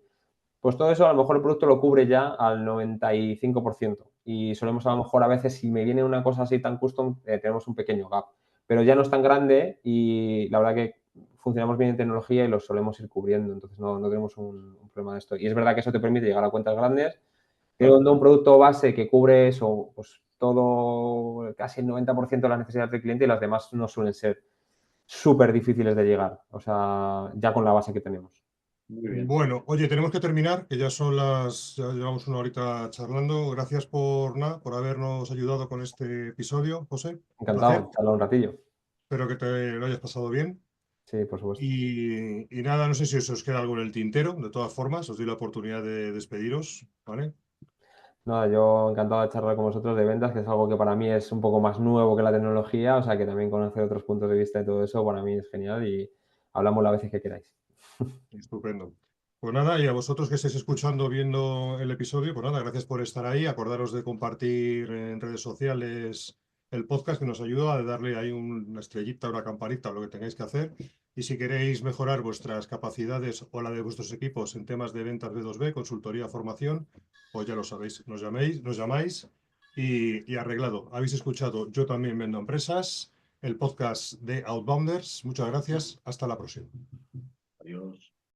Speaker 3: Pues todo eso a lo mejor el producto lo cubre ya al 95%. Y solemos a lo mejor a veces, si me viene una cosa así tan custom, tenemos un pequeño gap. Pero ya no es tan grande y la verdad que funcionamos bien en tecnología y lo solemos ir cubriendo. Entonces no tenemos un problema de esto. Y es verdad que eso te permite llegar a cuentas grandes, pero un producto base que cubre eso, pues todo, casi el 90% de las necesidades del cliente y las demás no suelen ser súper difíciles de llegar. O sea, ya con la base que tenemos.
Speaker 2: Muy bien.
Speaker 1: Bueno, oye, tenemos que terminar, que ya ya llevamos una horita charlando. Gracias por habernos ayudado con este episodio, José. Un placer.
Speaker 3: Encantado, charlar un ratillo.
Speaker 1: Espero que te lo hayas pasado bien.
Speaker 3: Sí, por supuesto.
Speaker 1: Y nada, no sé si os queda algo en el tintero. De todas formas, os doy la oportunidad de despediros, ¿vale?
Speaker 3: Nada, yo encantado de charlar con vosotros de ventas, que es algo que para mí es un poco más nuevo que la tecnología, o sea que también conocer otros puntos de vista y todo eso para mí es genial y hablamos las veces que queráis.
Speaker 1: Estupendo. Pues nada, y a vosotros que estáis escuchando, viendo el episodio, pues nada, gracias por estar ahí. Acordaros de compartir en redes sociales el podcast, que nos ayuda a darle ahí una estrellita, una campanita, lo que tengáis que hacer. Y si queréis mejorar vuestras capacidades o la de vuestros equipos en temas de ventas B2B, consultoría, formación, pues ya lo sabéis, nos llamáis y arreglado. Habéis escuchado Yo también vendo empresas, el podcast de Outbounders. Muchas gracias. Hasta la próxima.
Speaker 2: Adiós.